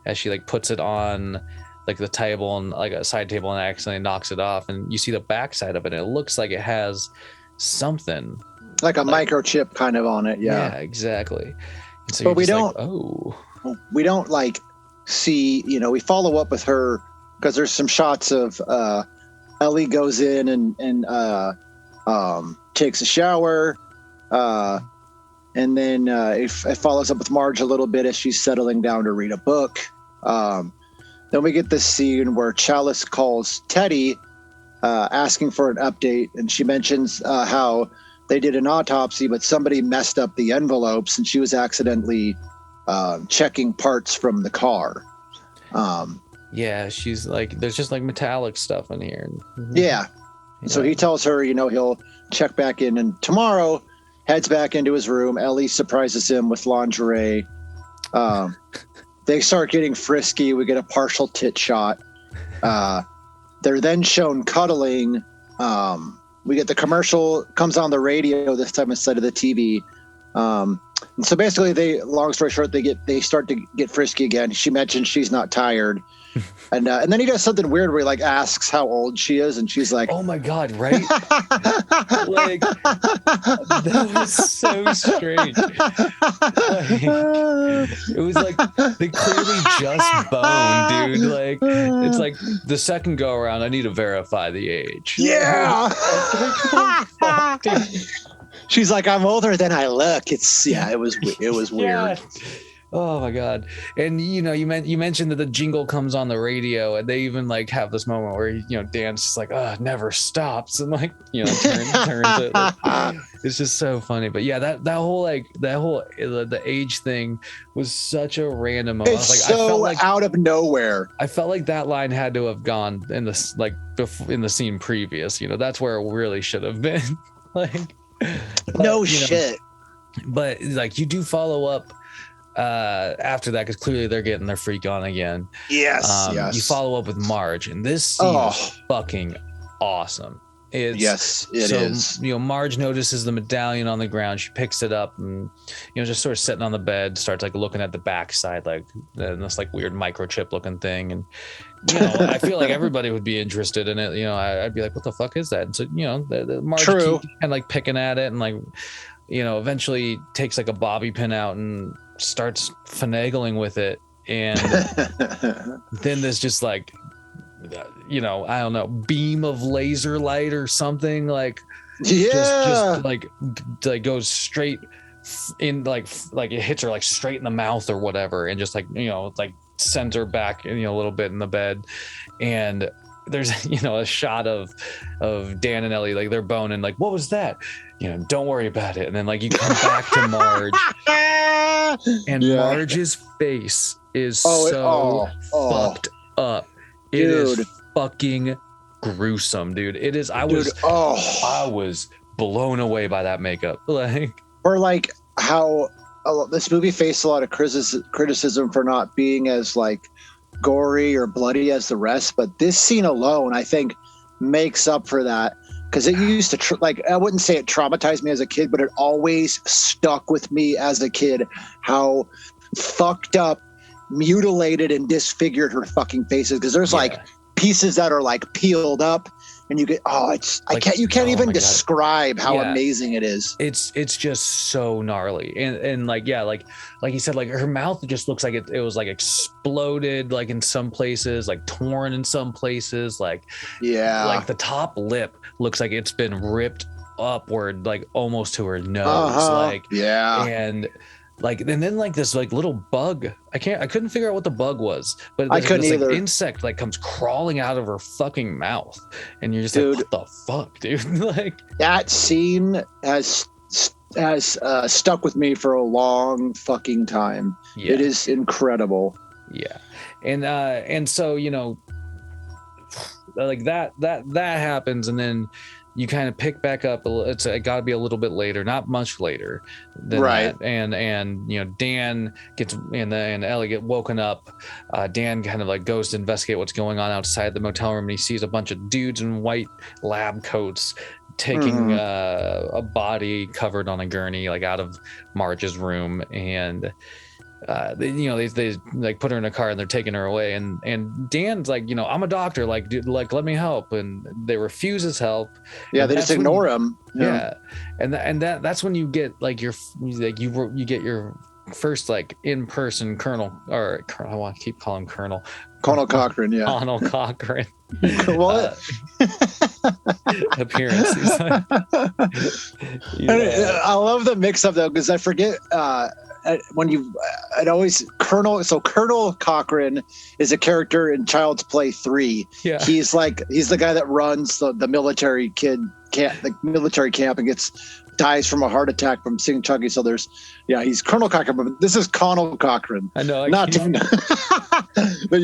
as she like puts it on like the table, and like a side table, and accidentally knocks it off, and you see the backside of it, and it looks like it has something like a microchip kind of on it. Yeah, exactly. And so but we don't like, see, you know, we follow up with her because there's some shots of Ellie goes in and takes a shower, and then it follows up with Marge a little bit as she's settling down to read a book. Then we get this scene where Chalice calls Teddy asking for an update, and she mentions how they did an autopsy, but somebody messed up the envelopes, and she was accidentally checking parts from the car. Yeah, she's like, there's just like metallic stuff in here. Yeah. So he tells her, you know, he'll check back in, and tomorrow heads back into his room. Ellie surprises him with lingerie. They start getting frisky. We get a partial tit shot. They're then shown cuddling. We get the commercial, comes on the radio this time instead of the TV. And so basically, long story short, they start to get frisky again. She mentions she's not tired. And then he does something weird where he like asks how old she is, and she's like, "Oh my god!" Right? Like, that was so strange. Like, it was like they clearly just boned, dude. Like, it's like the second go around, I need to verify the age. Yeah. She's like, "I'm older than I look." It was weird. Oh my god. And you know, you mentioned that the jingle comes on the radio, and they even like have this moment where, you know, Dan's just like, never stops, and like, you know, turns it. Like, it's just so funny. But yeah, that whole the age thing was such a random moment. It's like, so I felt like, out of nowhere. I felt like that line had to have gone in this, like, in the scene previous. You know, that's where it really should have been. Like, no shit. But like, you do follow up after that, because clearly they're getting their freak on again. Yes. You follow up with Marge, and this scene is fucking awesome. It is. Marge notices the medallion on the ground. She picks it up and, just sort of sitting on the bed, starts like looking at the backside, like this like weird microchip looking thing. And, I feel like everybody would be interested in it. I'd be like, what the fuck is that? And so, the Marge keeps kind of like picking at it and like, eventually takes like a bobby pin out and starts finagling with it. And then there's just like, I don't know, beam of laser light or something like, just like goes straight in, like it hits her like straight in the mouth or whatever, and just like like sends her back a little bit in the bed. And there's a shot of Dan and Ellie, like they're boning, like, what was that? Don't worry about it. And then like you come back to Marge, and Marge's face is fucked up. It is fucking gruesome, dude. It is. I was blown away by that makeup. Or like how this movie faced a lot of criticism for not being as like gory or bloody as the rest, but this scene alone, I think, makes up for that, because it used to I wouldn't say it traumatized me as a kid, but it always stuck with me as a kid how fucked up, mutilated and disfigured her fucking faces, because there's like pieces that are like peeled up, and you get you can't even describe how amazing it is. It's just so gnarly, and like you said, like her mouth just looks like it was like exploded, like in some places, like torn in some places, like the top lip looks like it's been ripped upward, like almost to her nose, and then like this like little bug, I couldn't figure out what the bug was, but I couldn't either. Like, insect like comes crawling out of her fucking mouth, and you're just like, what the fuck, dude? Like that scene has stuck with me for a long fucking time. It is incredible. And so like that happens, and then you kind of pick back up. It got to be a little bit later, not much later than that. And Dan gets and Ellie get woken up. Dan kind of like goes to investigate what's going on outside the motel room, and he sees a bunch of dudes in white lab coats taking a body covered on a gurney like out of Marge's room, and they like put her in a car and they're taking her away, and Dan's like, I'm a doctor, like, dude, like, let me help, and they refuse his help. They just ignore him. And that's when you get like you get your first like in-person Colonel I want to keep calling him Colonel Cochran. Colonel Cochran what appearance. I love the mix-up though, because I forget Colonel Cochran is a character in Child's Play 3. He's the guy that runs the military camp, and dies from a heart attack from seeing Chucky. So he's Colonel Cochran, but this is Connell Cochran. I know, but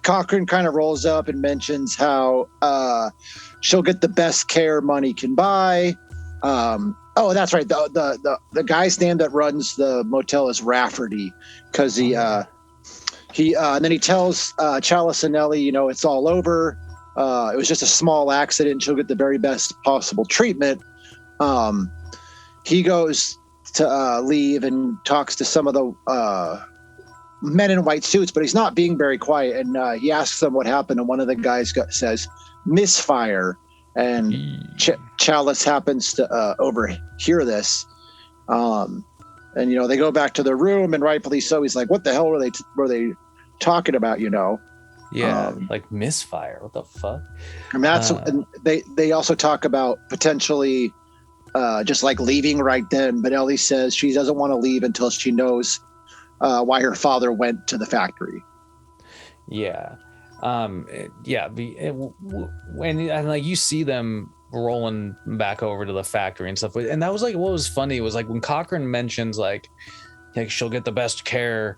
Cochran kind of rolls up and mentions how she'll get the best care money can buy. Oh, that's right. The guy's name that runs the motel is Rafferty, because he and then he tells Chalice and Ellie, it's all over. It was just a small accident. She'll get the very best possible treatment. He goes to leave and talks to some of the men in white suits, but he's not being very quiet. And he asks them what happened, and one of the guys says misfire. And Chalice happens to overhear this, and they go back to their room, and rightfully so. He's like, "What the hell were they talking about?" Like misfire. What the fuck? And that's and they also talk about potentially just like leaving right then. But Ellie says she doesn't want to leave until she knows why her father went to the factory. And like you see them rolling back over to the factory and stuff, and that was like what was funny was like when Cochran mentions like she'll get the best care,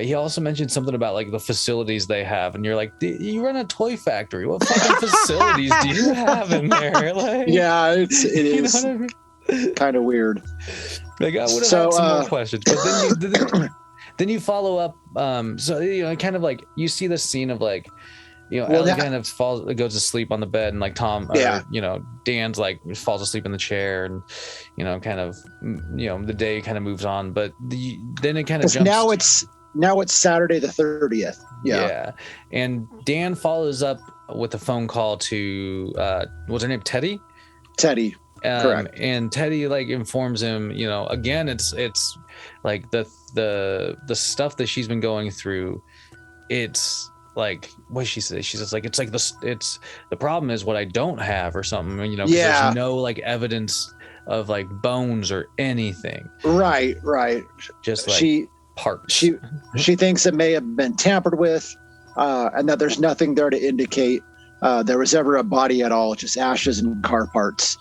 he also mentioned something about like the facilities they have, and you're like, you run a toy factory, what fucking facilities do you have in there? Like, it is kind of weird. Like I would have So, had some more questions, but then you follow up. So kind of like you see the scene of like, Ellie kind of goes to sleep on the bed, and like Tom, Dan's like falls asleep in the chair, and kind of the day kind of moves on, but then it kind of jumps. Now it's Saturday the 30th. Yeah, and Dan follows up with a phone call to what's her name, Teddy. Correct. And Teddy like informs him, again, it's like the stuff that she's been going through. It's like, what she says, she's just like, it's like the problem is what I don't have or something, because there's no like evidence of like bones or anything. Right. Just like parts. She thinks it may have been tampered with, and that there's nothing there to indicate there was ever a body at all, just ashes and car parts.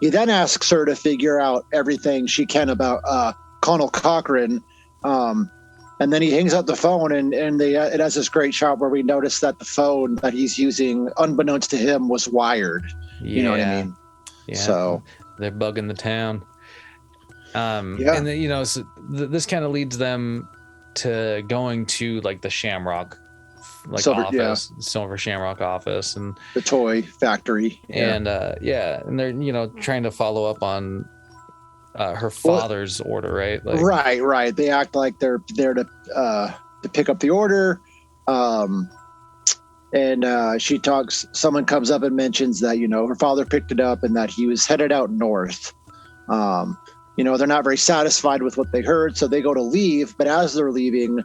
He then asks her to figure out everything she can about Connell Cochran, and then he hangs up the phone, and it has this great shot where we notice that the phone that he's using, unbeknownst to him, was wired. You know what I mean? Yeah. So they're bugging the town. And then, so this kind of leads them to going to like the Shamrock Silver Shamrock office, and the toy factory. And and they're trying to follow up on her father's order, right? Like, right. They act like they're there to pick up the order. And she talks. Someone comes up and mentions that her father picked it up and that he was headed out north. They're not very satisfied with what they heard, so they go to leave. But as they're leaving,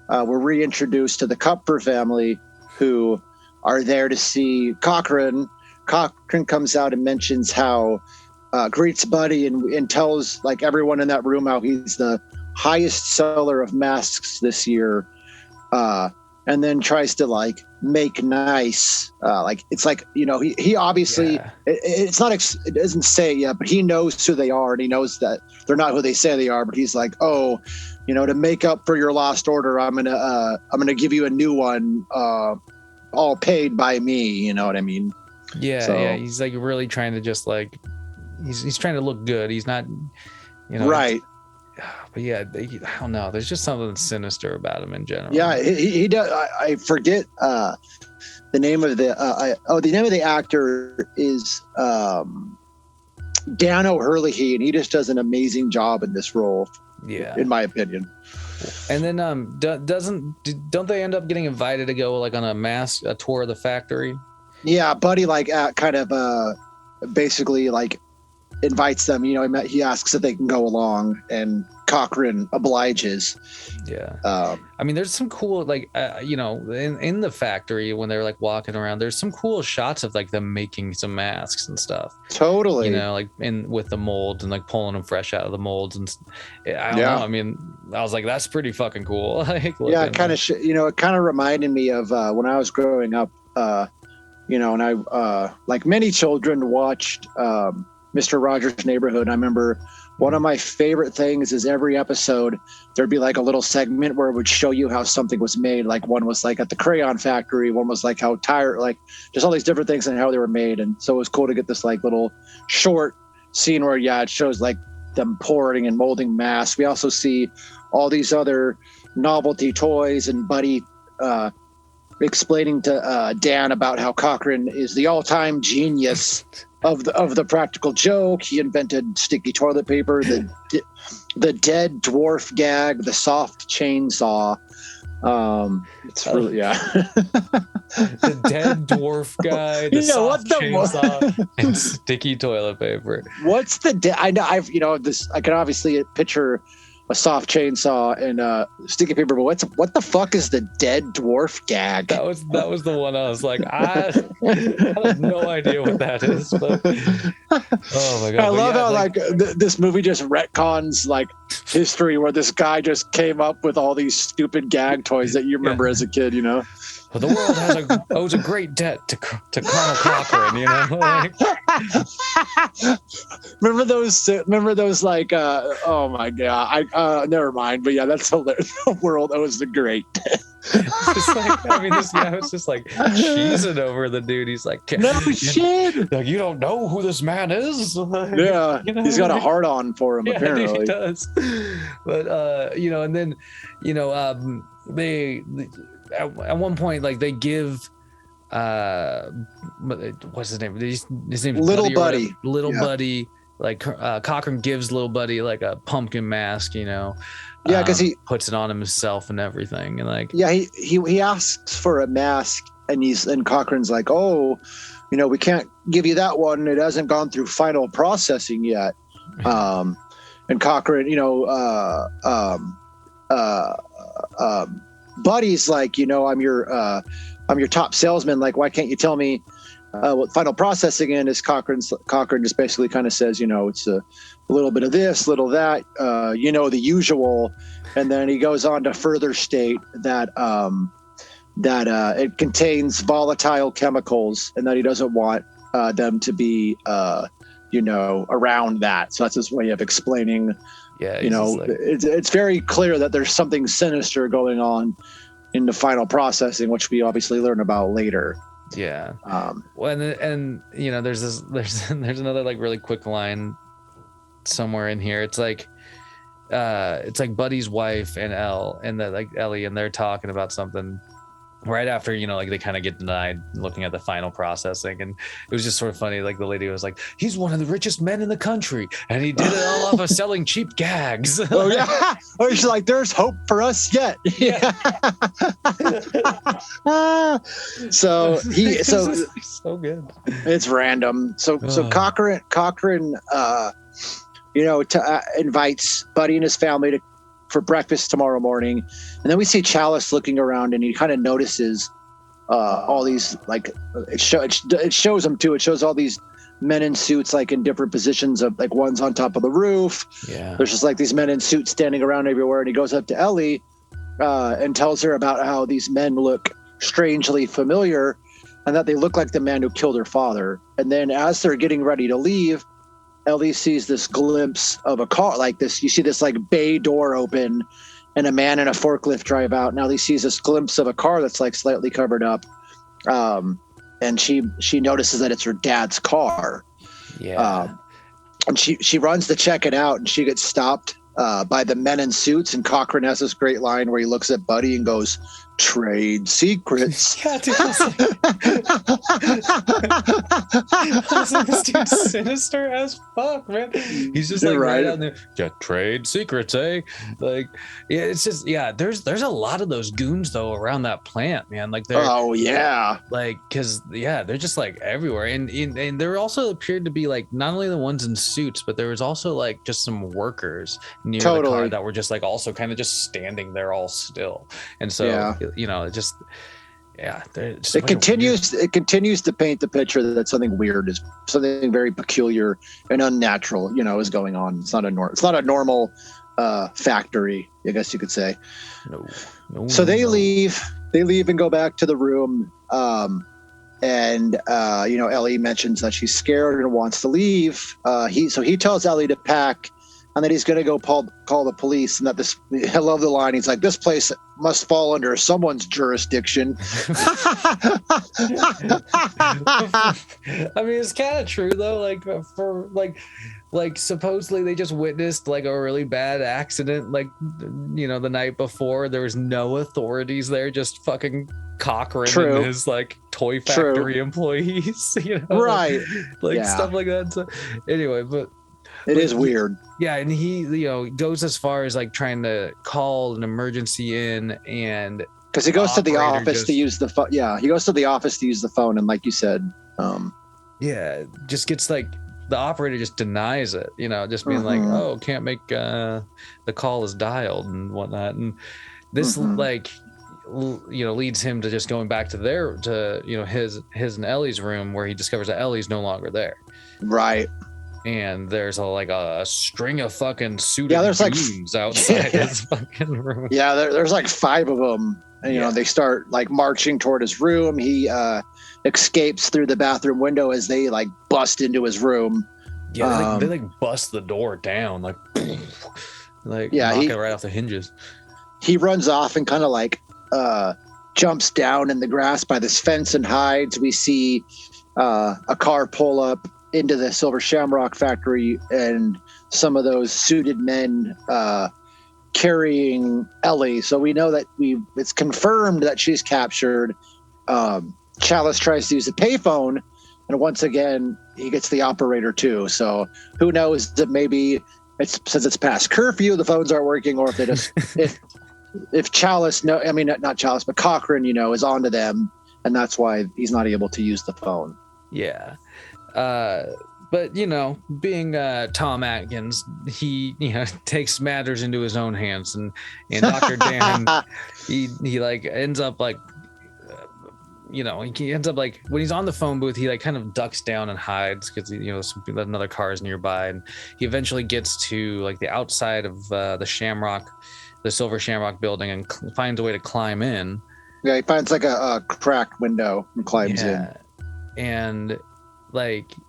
we're reintroduced to the Kupfer family, who are there to see Cochran. Cochran comes out and mentions how greets Buddy and tells like everyone in that room how he's the highest seller of masks this year, and then tries to like make nice. It's like he obviously it's not it doesn't say it yet, but he knows who they are, and he knows that they're not who they say they are. But he's like, to make up for your lost order, I'm gonna give you a new one, all paid by me. You know what I mean? Yeah. He's like really trying to just like he's trying to look good. He's not, right. But I don't know. There's just something sinister about him in general. Yeah, he does. I forget the name of the name of the actor is Dan O'Herlihy, and he just does an amazing job in this role. Yeah, in my opinion. And then don't they end up getting invited to go like on a tour of the factory? Yeah, Buddy kind of basically like invites them. He asks if they can go along, and Cochran obliges. Yeah. There's some cool like in the factory when they're like walking around, there's some cool shots of like them making some masks and stuff. Totally. Like with the molds and like pulling them fresh out of the molds, and I don't know. I was like, that's pretty fucking cool. Like, it kind of it kind of reminded me of when I was growing up. And I like many children watched Mr. Rogers' Neighborhood. I remember one of my favorite things is every episode there'd be like a little segment where it would show you how something was made. Like one was like at the crayon factory, one was like how like just all these different things and how they were made. And so it was cool to get this like little short scene where it shows like them pouring and molding masks. We also see all these other novelty toys, and Buddy explaining to Dan about how Cochran is the all-time genius of the practical joke. He invented sticky toilet paper, the dead dwarf gag, the soft chainsaw. It's really the dead dwarf guy, the soft chainsaw, and sticky toilet paper. What's the I know I can obviously picture a soft chainsaw and sticky paper, but what the fuck is the dead dwarf gag? That was the one I was like, I have no idea what that is. But oh my god! I love how this movie just retcons like history, where this guy just came up with all these stupid gag toys that you remember as a kid. Well, the world owes a great debt to Colonel Cochran. Remember those like oh my god, I never mind, but yeah, that's hilarious. The world owes the great. It's just like, I mean, this guy was just like cheesing over the dude. He's like, No shit. like, you don't know who this man is. Like, Yeah, you know, he's got a hard on for him, yeah, apparently. he does. But you know, and then they at one point, like, they give what's his name? His name's Little Buddy. Little Yeah. Buddy. Like Cochran gives Little Buddy like a pumpkin mask, you know. Yeah, because he puts it on himself and everything, and like, yeah, he asks for a mask, and Cochran's like, oh, you know, we can't give you that one. It hasn't gone through final processing yet. And Cochran, you know, Buddy's like, you know, I'm your top salesman. Like, why can't you tell me what final processing is? Cochran just basically kind of says, you know, it's a little bit of this, little that, you know, the usual. And then he goes on to further state that it contains volatile chemicals, and that he doesn't want them to be, you know, around that. So that's his way of explaining. yeah, You know, like, it's very clear that there's something sinister going on in the final processing, which we obviously learn about later. yeah. Well, and you know, there's another like really quick line somewhere in here. It's like Buddy's wife and Ellie, and they're talking about something right after, you know, like they kind of get denied looking at the final processing, and it was just sort of funny. Like the lady was like, he's one of the richest men in the country, and he did it all off of selling cheap gags. Oh yeah. Or she's like, there's hope for us yet. Yeah. So so good. it's random. So Cochran you know, invites Buddy and his family for breakfast tomorrow morning, and then we see Chalice looking around, and he kind of notices all these, like, it shows him too. It shows all these men in suits, like in different positions, of like one's on top of the roof. Yeah, there's just like these men in suits standing around everywhere, and he goes up to Ellie and tells her about how these men look strangely familiar, and that they look like the man who killed her father. And then as they're getting ready to leave, Ellie sees this glimpse of a car, like this. You see this like bay door open, and a man in a forklift drive out. And Ellie sees this glimpse of a car that's like slightly covered up, and she notices that it's her dad's car. yeah. And she runs to check it out, and she gets stopped by the men in suits. And Cochran has this great line where he looks at Buddy and goes, "Trade secrets." Yeah, dude, it's like, this dude's sinister as fuck, man. He's just like right out there. Yeah, trade secrets, eh? Like, yeah, it's just, yeah. There's a lot of those goons though around that plant, man. Like they're like, because yeah, they're just like everywhere, and there also appeared to be like not only the ones in suits, but there was also like just some workers near the car that were just like also kind of just standing there all still, and so you know, it just it continues to paint the picture that something weird, is something very peculiar and unnatural, you know, is going on. It's not a normal factory, I guess you could say. So they leave and go back to the room, and you know, Ellie mentions that she's scared and wants to leave. He tells Ellie to pack, and that he's going to go call the police, and that this, I love the line. He's like, this place must fall under someone's jurisdiction. I mean, it's kind of true though. Like for like supposedly they just witnessed like a really bad accident, like, you know, the night before. There was no authorities there, just fucking Cochran and his like toy factory employees, you know, right? Like stuff like that. So anyway, but it is weird. Yeah, and he, you know, goes as far as like trying to call an emergency in, and because he goes to the office to use the phone. Yeah, he goes to the office to use the phone, and like you said, just gets like, the operator just denies it, you know, just being like, oh, can't make the call is dialed and whatnot, and this like, you know, leads him to just going back to you know, his and Ellie's room, where he discovers that Ellie's no longer there. Right. and there's a string of fucking suited Yeah, there's like goons outside his fucking room. Yeah, there's like 5 of them, and you know they start like marching toward his room. He escapes through the bathroom window as they like bust into his room. Yeah, they bust the door down, knock it right off the hinges. He runs off and kind of like jumps down in the grass by this fence and hides. We see a car pull up into the Silver Shamrock factory, and some of those suited men carrying Ellie. So we know that it's confirmed that she's captured. Chalice tries to use the payphone, and once again he gets the operator too. So who knows that maybe since it's past curfew, the phones aren't working, or if they just if Chalice not Chalice, but Cochran, is onto them, and that's why he's not able to use the phone. Yeah. But being Tom Atkins, he takes matters into his own hands, and Dr. Dan, he ends up he ends up when he's on the phone booth, he kind of ducks down and hides because another car is nearby, and he eventually gets to the outside of the Silver Shamrock building, and finds a way to climb in. Yeah, he finds a cracked window and climbs in. And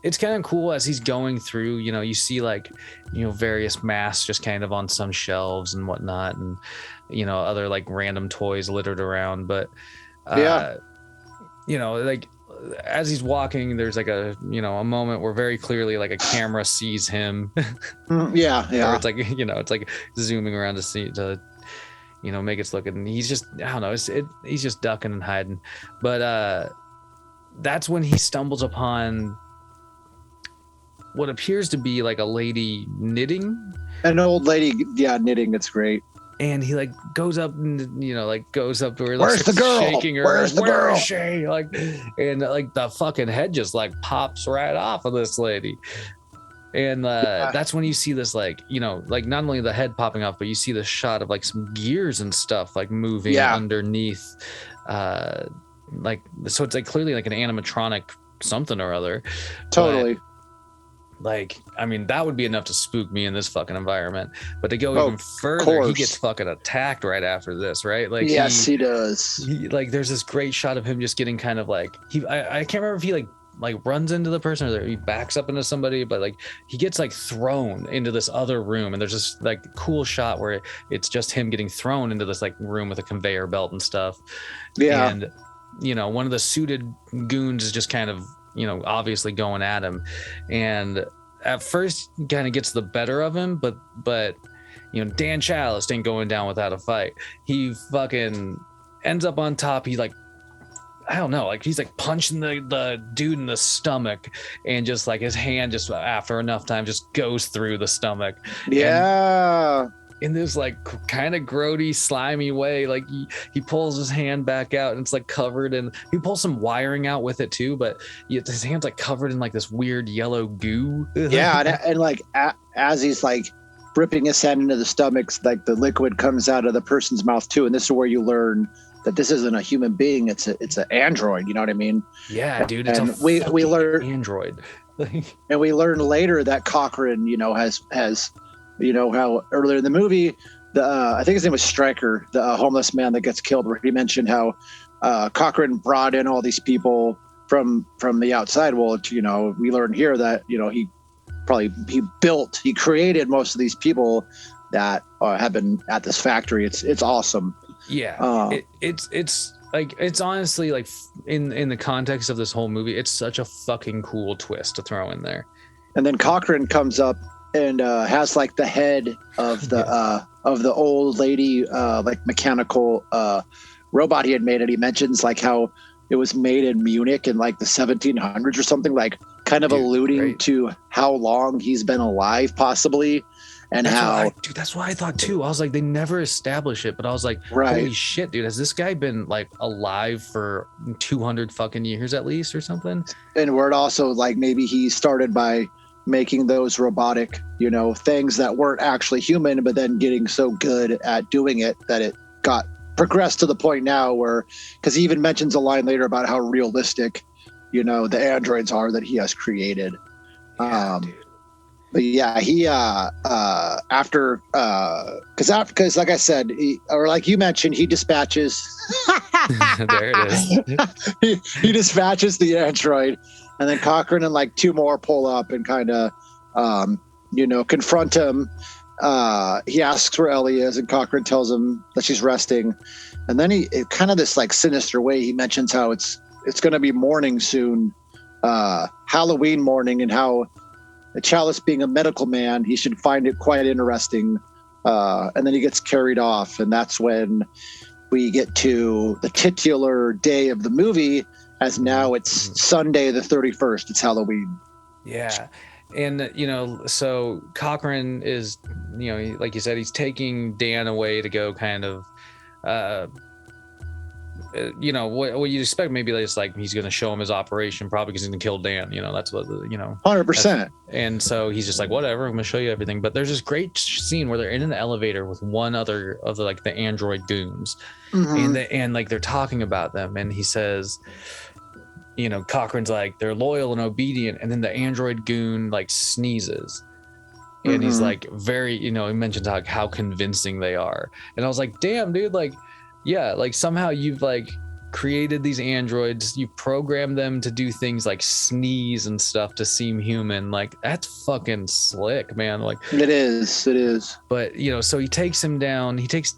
it's kind of cool as he's going through, you see various masks just kind of on some shelves and whatnot, and other random toys littered around. But as he's walking, there's a moment where very clearly a camera sees him. Yeah. Or it's it's zooming around to see make it look, and he's just, I don't know, he's just ducking and hiding. But that's when he stumbles upon what appears to be a lady knitting. An old lady, knitting. It's great. And he goes up and goes up to her. Where's the girl? Shaking her. Where's the girl? Where is she? And the fucking head just pops right off of this lady. And that's when you see this not only the head popping off, but you see the shot of some gears and stuff moving underneath. So it's clearly an animatronic something or other. Totally. But, that would be enough to spook me in this fucking environment. But to go even further, he gets fucking attacked right after this, right? Yes, he does. There's this great shot of him just getting kind of I can't remember if he runs into the person or he backs up into somebody, but he gets thrown into this other room, and there's this cool shot where it's just him getting thrown into this room with a conveyor belt and stuff. Yeah. And one of the suited goons is just kind of obviously going at him, and at first he kind of gets the better of him, but Dan Chalice ain't going down without a fight. He fucking ends up on top. He I don't know, he's punching the dude in the stomach, and just his hand just after enough time just goes through the stomach. Yeah. In this kind of grody, slimy way, he pulls his hand back out, and it's covered, and he pulls some wiring out with it too, but his hand's covered in this weird yellow goo. Yeah, and as he's ripping his hand into the stomachs, the liquid comes out of the person's mouth too, and this is where you learn that this isn't a human being; it's an android. You know what I mean? Yeah, dude. It's we learn android, and we learn later that Cochran, has. How earlier in the movie, I think his name was Stryker, the homeless man that gets killed, where he mentioned how Cochran brought in all these people from the outside. Well, we learn here that he created most of these people that have been at this factory. It's awesome. Yeah, it's honestly in the context of this whole movie, it's such a fucking cool twist to throw in there. And then Cochran comes up and has the head of the old lady mechanical robot he had made, and he mentions how it was made in Munich in the 1700s or something, kind of alluding to how long he's been alive possibly, and that's what I thought too. I was they never establish it, but I was holy shit, dude, has this guy been alive for 200 fucking years at least or something? And where it also maybe he started by making those robotic, things that weren't actually human, but then getting so good at doing it that it got progressed to the point now where, because he even mentions a line later about how realistic, the androids are that he has created. Yeah, dude. But yeah, he after because like I said, or like you mentioned, he dispatches. There it is. he dispatches the android, and then Cochrane and like two more pull up and kind of confront him. He asks where Ellie is, and Cochrane tells him that she's resting. And then he kind of this like sinister way, he mentions how it's going to be morning soon, Halloween morning, and how Chalice being a medical man, he should find it quite interesting. And then he gets carried off, and that's when we get to the titular day of the movie, as now it's Sunday the 31st. It's Halloween. Yeah. And, so Cochrane is, like you said, he's taking Dan away to go kind of, what you'd expect. Maybe it's like he's going to show him his operation, probably because he's going to kill Dan. That's what, 100%. And so he's just like, whatever, I'm going to show you everything. But there's this great scene where they're in an elevator with one other of the android goons. Mm-hmm. And they're talking about them. And he says, Cochrane's like, they're loyal and obedient, and then the android goon like sneezes, and he's like very, he mentions how convincing they are, and I was like, damn, dude, like, yeah, like somehow you've like created these androids, you program them to do things like sneeze and stuff to seem human. Like, that's fucking slick, man. Like, it is. But so he takes him down. He takes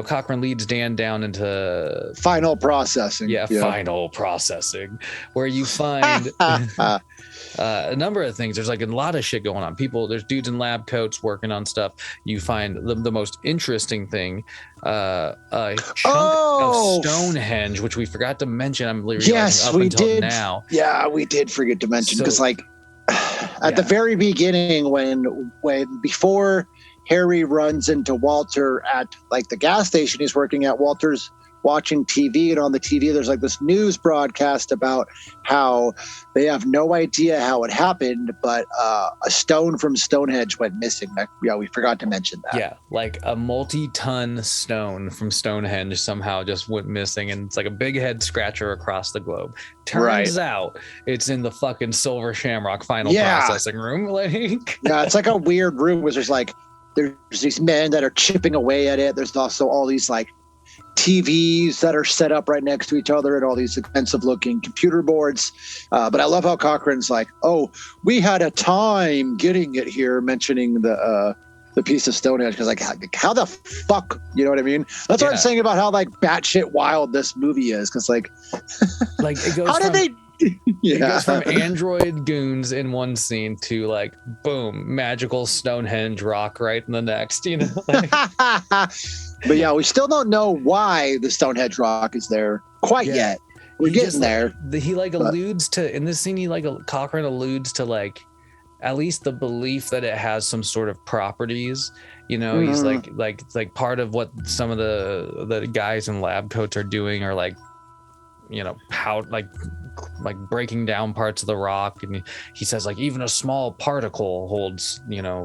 Cochrane leads Dan down into final processing. Yeah, final processing, where you find a number of things. There's like a lot of shit going on. There's dudes in lab coats working on stuff. You find the most interesting thing, a chunk of Stonehenge, which we forgot to mention. I'm realizing yes, up we until did. Now. Yeah, we did forget to mention, because at the very beginning, when before Harry runs into Walter at like the gas station he's working at, Walter's watching TV, and on the TV there's like this news broadcast about how they have no idea how it happened, but a stone from Stonehenge went missing. We forgot to mention that. Yeah, like a multi-ton stone from Stonehenge somehow just went missing, and it's like a big head scratcher across the globe. Turns out it's in the fucking Silver Shamrock final processing room. Yeah, it's like a weird room where there's these men that are chipping away at it. There's also all these like TVs that are set up right next to each other, and all these expensive looking computer boards. But I love how Cochrane's like, oh, we had a time getting it here, mentioning the piece of Stonehenge, because like how the fuck, you know what I mean? That's what I'm saying about how like batshit wild this movie is, because like it goes how did they It goes from android goons in one scene to like, boom, magical Stonehenge rock right in the next, But yeah, we still don't know why the Stonehenge rock is there quite yet. We're getting there. He alludes to, in this scene, Cochrane alludes to like at least the belief that it has some sort of properties. He's like part of what some of the guys in lab coats are doing are like, how like breaking down parts of the rock, and he says like even a small particle holds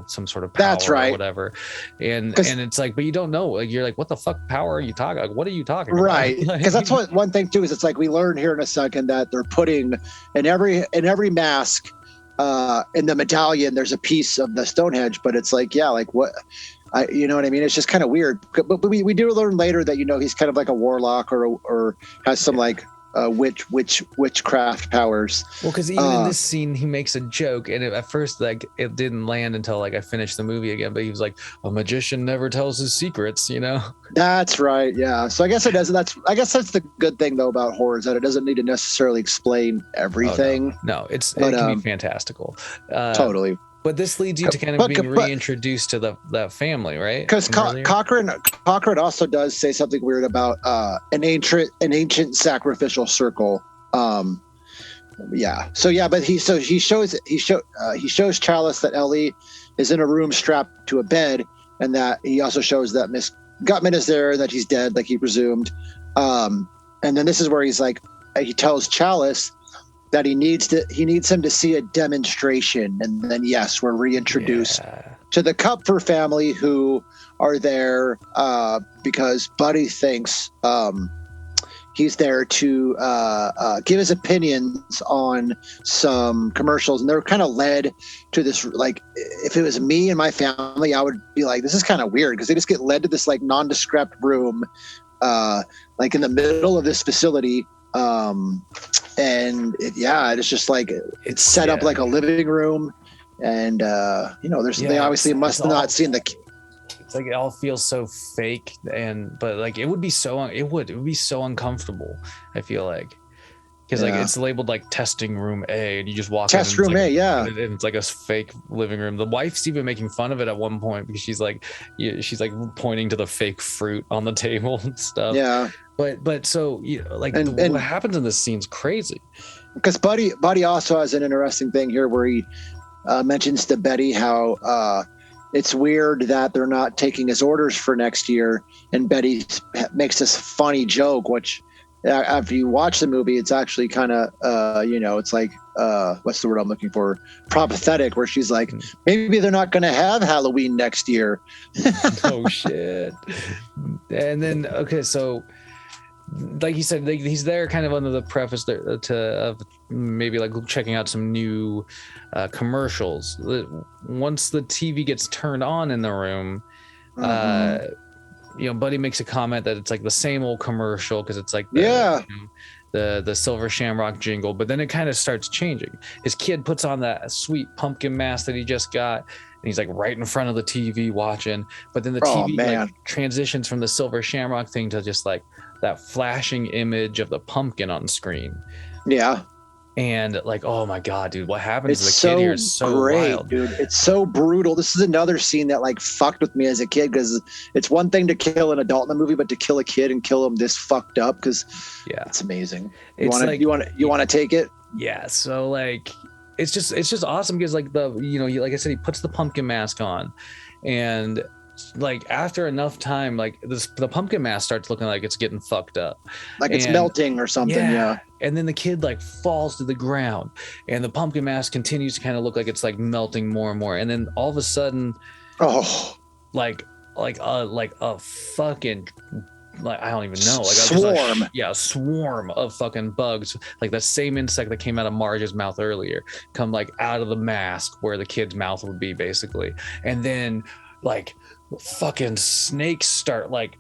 some sort of power. That's right. Or whatever, and it's like, but you don't know, like you're like, what the fuck power are you talking, like what are you talking about? Right, because that's what one thing too is, it's like we learn here in a second that they're putting in every mask in the medallion there's a piece of the Stonehenge, but it's like, yeah, like what, you know what I mean? It's just kind of weird. But we do learn later that he's kind of like a warlock or has some like witchcraft powers. Well, because even in this scene he makes a joke, and at first like it didn't land until like I finished the movie again, but he was like, a magician never tells his secrets. That's right. Yeah, so I guess it doesn't. I guess that's the good thing though about horror, is that it doesn't need to necessarily explain everything. No, it can be fantastical. Totally. But this leads you to kind of being reintroduced to that family, right? Because Cochrane also does say something weird about an ancient sacrificial circle. Yeah. So yeah, but he shows Chalice that Ellie is in a room strapped to a bed, and that he also shows that Miss Gutman is there, and that he's dead, like he presumed. And then this is where he's like, he tells Chalice that he needs him to see a demonstration, and then yes, we're reintroduced to the Kupfer family, who are there because Buddy thinks he's there to give his opinions on some commercials, and they're kind of led to this, like, if it was me and my family, I would be like, this is kind of weird, because they just get led to this like nondescript room, like in the middle of this facility, and it's just like it's set up like a living room, and they obviously must have not seen the. It's like it all feels so fake, but like it would be so uncomfortable. I feel like, because like it's labeled like testing room A, and you just walk test in room like, A, yeah, and it's like a fake living room. The wife's even making fun of it at one point because she's like pointing to the fake fruit on the table and stuff. Yeah, but so what happens in this scene's crazy. Because Buddy also has an interesting thing here where he mentions to Betty how it's weird that they're not taking his orders for next year, and Betty makes this funny joke, which after you watch the movie, it's actually kind of it's like what's the word I'm looking for? Prophetic, where she's like, maybe they're not going to have Halloween next year. Oh shit! And then so, like you said, he's there kind of under the preface of maybe like checking out some new commercials. Once the TV gets turned on in the room, Buddy makes a comment that it's like the same old commercial because it's like the Silver Shamrock jingle, but then it kind of starts changing. His kid puts on that sweet pumpkin mask that he just got, and he's like right in front of the TV watching, but then the TV like transitions from the Silver Shamrock thing to just like that flashing image of the pumpkin on screen. Yeah. And like, oh my God, dude, what happens to the kid here is so great, wild. Dude. It's so brutal. This is another scene that like fucked with me as a kid, because it's one thing to kill an adult in the movie, but to kill a kid and kill him this fucked up, because it's amazing. You want to take it? Yeah. So like, it's just awesome because like like I said, he puts the pumpkin mask on, and like after enough time, like the pumpkin mask starts looking like it's getting fucked up, like it's melting or something. Yeah. And then the kid like falls to the ground, and the pumpkin mask continues to kind of look like it's like melting more and more, and then all of a sudden, like a fucking, like I don't even know, like a swarm of fucking bugs, like the same insect that came out of Marge's mouth earlier, come like out of the mask where the kid's mouth would be basically, and then like fucking snakes start like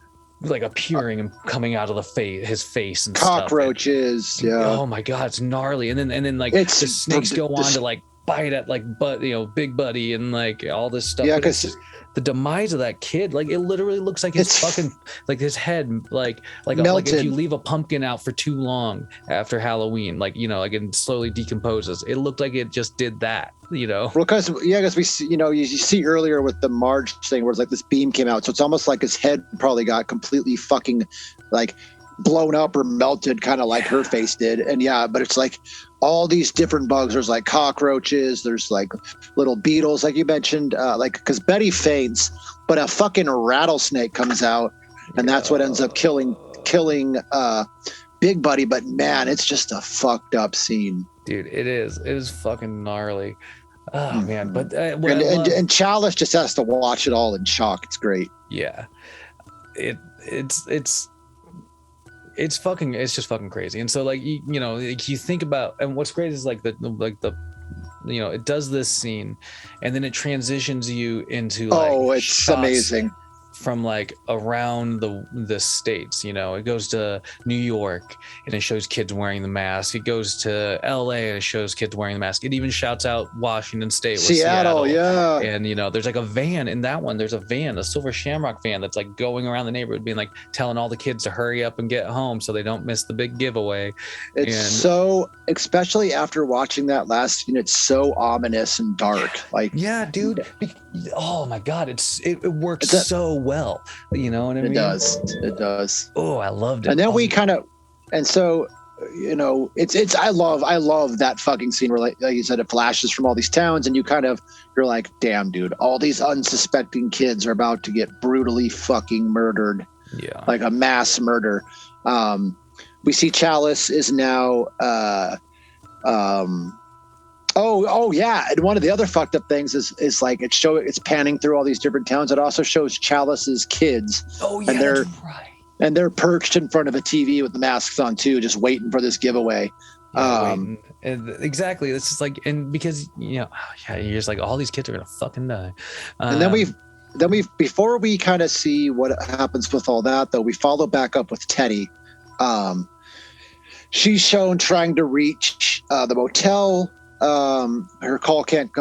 appearing and coming out of his face and cockroaches stuff. Oh my God, it's gnarly. And then like the snakes go on to like bite at like Big Buddy and like all this stuff. Yeah, because the demise of that kid, like it literally looks like his fucking like his head like if you leave a pumpkin out for too long after Halloween, like like it slowly decomposes. It looked like it just did that. Well, because we see, you see earlier with the Marge thing where it's like this beam came out, so it's almost like his head probably got completely fucking like blown up or melted, kind of like her face did. And but it's like all these different bugs. There's like cockroaches, there's like little beetles, like you mentioned, like because Betty faints, but a fucking rattlesnake comes out, and that's what ends up killing Big Buddy. But man, it's just a fucked up scene, dude. It is fucking gnarly. Oh man, but and Chalice just has to watch it all in shock. It's great. Yeah, it's just fucking crazy. And so like you think about, and what's great is like the it does this scene, and then it transitions you into like it's amazing. From like around the states, it goes to New York and it shows kids wearing the mask. It goes to LA and it shows kids wearing the mask. It even shouts out Washington State, Seattle, yeah. And there's like a van in that one. There's a Silver Shamrock van that's like going around the neighborhood, being like telling all the kids to hurry up and get home so they don't miss the big giveaway. So, especially after watching that last scene, it's so ominous and dark. Like, yeah, dude. Oh my God, it works so well. You know what I mean? It does. Oh, I loved it. And then it's I love that fucking scene where like you said, it flashes from all these towns, and you're like, damn, dude, all these unsuspecting kids are about to get brutally fucking murdered. Yeah. Like a mass murder. We see Chalice is now Oh yeah, and one of the other fucked up things is like it's panning through all these different towns. It also shows Chalice's kids. Oh yeah, that's right. and they're perched in front of a TV with the masks on too, just waiting for this giveaway. And exactly. It's just like, and because you're just like, all these kids are gonna fucking die. And then we've before we kind of see what happens with all that, though, we follow back up with Teddy. She's shown trying to reach the motel. Her call can't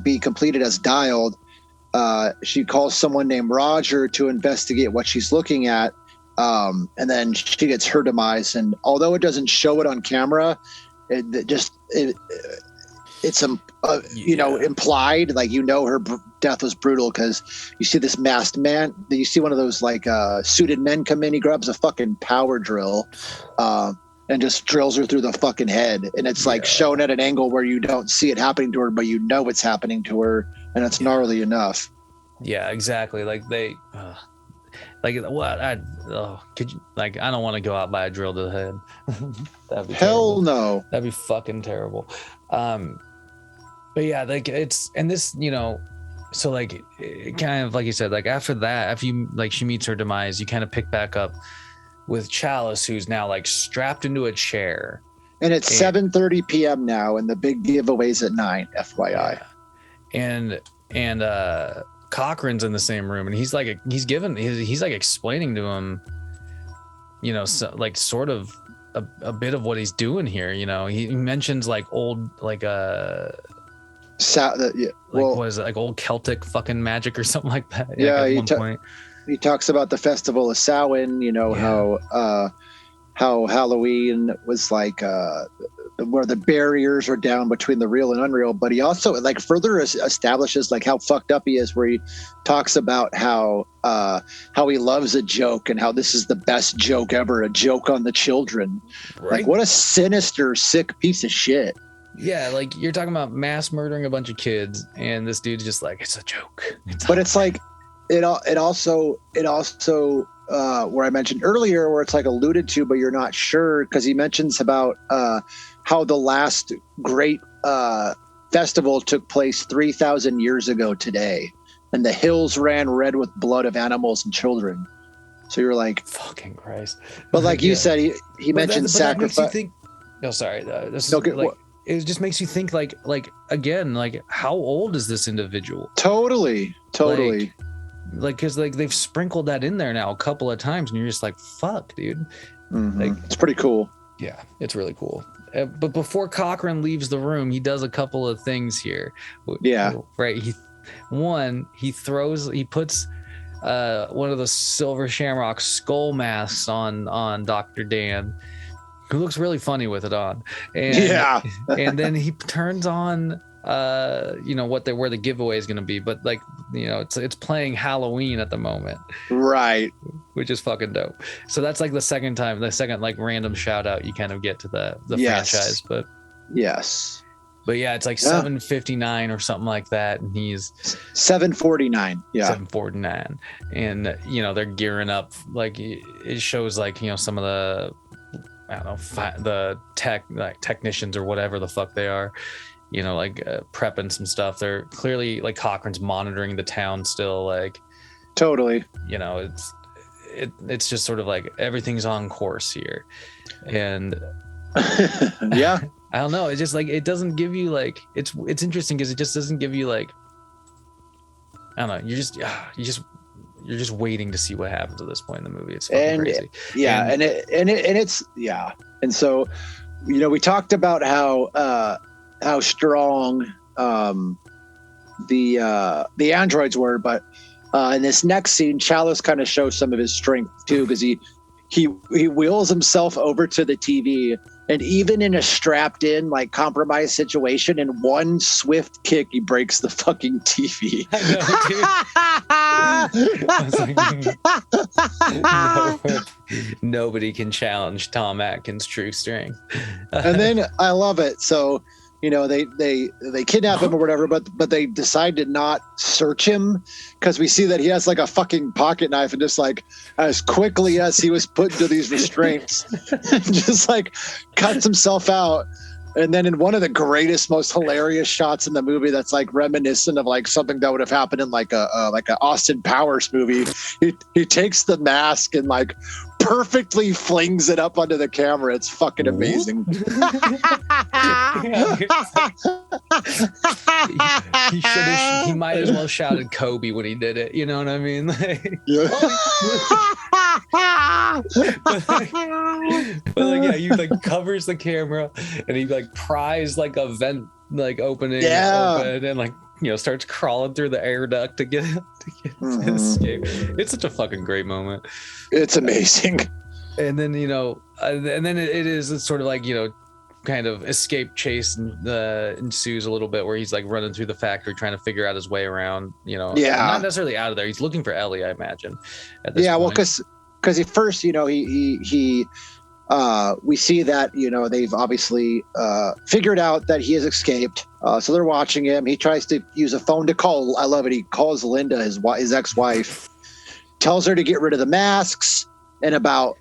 be completed as dialed. She calls someone named Roger to investigate what she's looking at. And then she gets her demise. And although it doesn't show it on camera, it's implied, like, her death was brutal, because you see this masked man. You see one of those like suited men come in. He grabs a fucking power drill and just drills her through the fucking head. And it's like shown at an angle where you don't see it happening to her, but you know it's happening to her, and it's gnarly enough. Yeah, exactly. Like they, like what? Could you, like, I don't want to go out by a drill to the head. That'd be hell terrible. No. That'd be fucking terrible. But yeah, like it's, and this, so like it kind of like you said, like after that, after you, like, she meets her demise, you kind of pick back up with Chalice, who's now like strapped into a chair. And it's 7:30 p.m. now, and the big giveaway's at 9, FYI. Yeah. And Cochrane's in the same room, and he's like explaining to him, so, like, sort of a bit of what he's doing here. He mentions like old, like was it like old Celtic fucking magic or something like that? Yeah, at one point. He talks about the festival of Samhain, how Halloween was like where the barriers are down between the real and unreal. But he also like further establishes like how fucked up he is, where he talks about how he loves a joke and how this is the best joke ever, a joke on the children. Right. Like, what a sinister, sick piece of shit. Yeah, like, you're talking about mass murdering a bunch of kids, and this dude's just like, it's a joke. It's like it also where I mentioned earlier, where it's like alluded to, but you're not sure, because he mentions about how the last great festival took place 3,000 years ago today, and the hills ran red with blood of animals and children. So you're like, fucking Christ. But like you said, he mentioned sacrifice. It just makes you think like again, like, how old is this individual? Totally. Like, because like they've sprinkled that in there now a couple of times, and you're just like, fuck, dude. Mm-hmm. Like, it's pretty cool. Yeah, it's really cool. But before Cochrane leaves the room, he does a couple of things here. Yeah. Right. He puts one of the silver shamrock skull masks on Dr. Dan, who looks really funny with it on. And, and then he turns on where the giveaway is going to be, but like, it's playing Halloween at the moment, right? Which is fucking dope. So that's like the second like random shout out you kind of get to the franchise. But yeah, it's like 7:59 or something like that, and he's 7:49. Yeah, 7:49, and they're gearing up. Like, it shows like some of the, I don't know, the technicians or whatever the fuck they are, prepping some stuff. They're clearly like, Cochrane's monitoring the town still, like, totally. It's just sort of like everything's on course here, and yeah. I don't know. It's just like, it doesn't give you like, it's interesting because it just doesn't give you like, I don't know. You're just waiting to see what happens at this point in the movie. It's fucking crazy. Yeah. And it's, yeah. And so, we talked about how strong the androids were, but in this next scene, Chalice kind of shows some of his strength too, because he wheels himself over to the TV, and even in a strapped in, like, compromised situation, in one swift kick, he breaks the fucking TV. I know, dude. Nobody can challenge Tom Atkins' true strength. And then I love it. So, they kidnap him or whatever, but they decide to not search him, because we see that he has like a fucking pocket knife, and just like, as quickly as he was put into these restraints, just like cuts himself out. And then in one of the greatest, most hilarious shots in the movie, that's like reminiscent of like something that would have happened in like a Austin Powers movie. He takes the mask and like perfectly flings it up onto the camera. It's fucking amazing. He might as well shouted Kobe when he did it. You know what I mean? He like covers the camera and he like pries like a vent like opening open and like starts crawling through the air duct to get to escape. It's such a fucking great moment. It's amazing. And then it's sort of like kind of escape chase ensues a little bit where he's like running through the factory trying to figure out his way around. Not necessarily out of there. He's looking for Ellie, I imagine. At this point. Well, because at first, we see that they've obviously figured out that he has escaped. So they're watching him. He tries to use a phone to call. I love it. He calls Linda, his ex-wife, tells her to get rid of the masks and about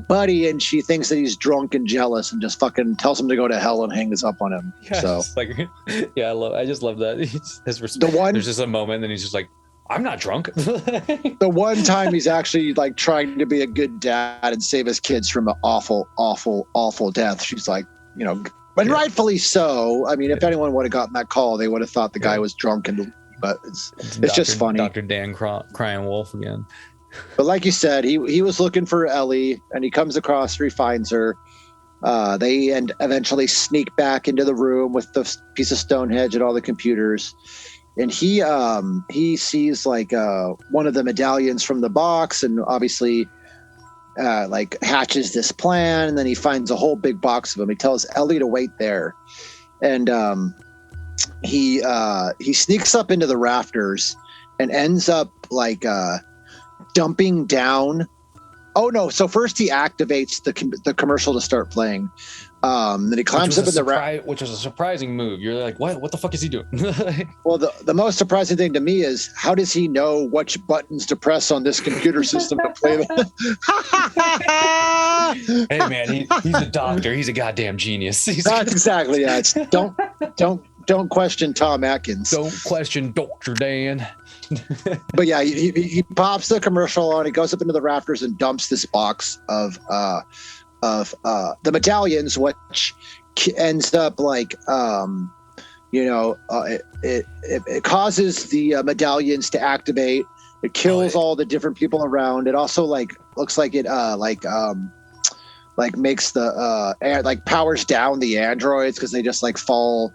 Buddy, and she thinks that he's drunk and jealous and just fucking tells him to go to hell and hangs up on him. I just love that. There's just a moment, and then he's just like, I'm not drunk. The one time he's actually like trying to be a good dad and save his kids from an awful, awful, awful death. She's like, but rightfully so. I mean, if anyone would have gotten that call, they would have thought the guy was drunk, but it's just funny. Dr. Dan crying wolf again. But like you said, he was looking for Ellie, and he comes across her, he finds her. They eventually sneak back into the room with the piece of Stonehenge and all the computers. And he sees like one of the medallions from the box, and obviously like hatches this plan. And then he finds a whole big box of them. He tells Ellie to wait there, and he sneaks up into the rafters and ends up like dumping down. Oh no! So first he activates the commercial to start playing. Then he climbs up in the which was a surprising move. You're like, what the fuck is he doing? Well, the most surprising thing to me is how does he know which buttons to press on this computer system to play them? Hey man, he's a doctor. He's a goddamn genius. That's exactly it. Don't question Tom Atkins. Don't question Dr. Dan. But yeah, he pops the commercial on. He goes up into the rafters and dumps this box of the medallions, which ends up like it causes the medallions to activate. It kills all the different people around. It also like looks like it makes the air, like powers down the androids because they just like fall.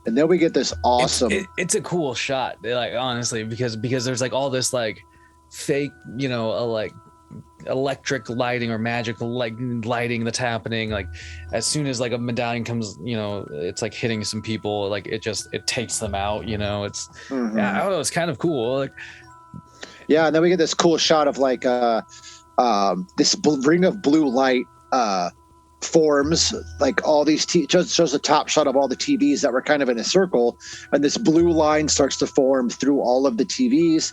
And then we get this awesome. It's a cool shot, like honestly, because there's like all this like fake, like electric lighting or magic lighting that's happening. Like as soon as like a medallion comes, it's like hitting some people. Like it takes them out. It's I don't know. It's kind of cool. Like and then we get this cool shot of like this ring of blue light. Forms like all these just shows the top shot of all the TVs that were kind of in a circle, and this blue line starts to form through all of the TVs.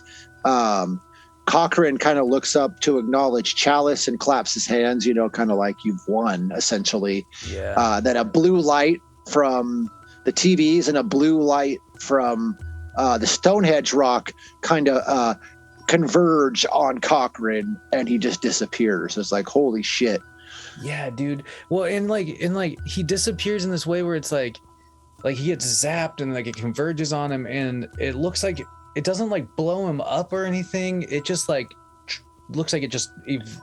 Cochrane kind of looks up to acknowledge Chalice and claps his hands, kind of like you've won essentially. Then a blue light from the TVs and a blue light from the Stonehenge rock kind of converge on Cochrane, and he just disappears. It's like, holy shit. Yeah, dude. Well, and he disappears in this way where it's like he gets zapped and like it converges on him, and it looks like it doesn't like blow him up or anything. It just like looks like it just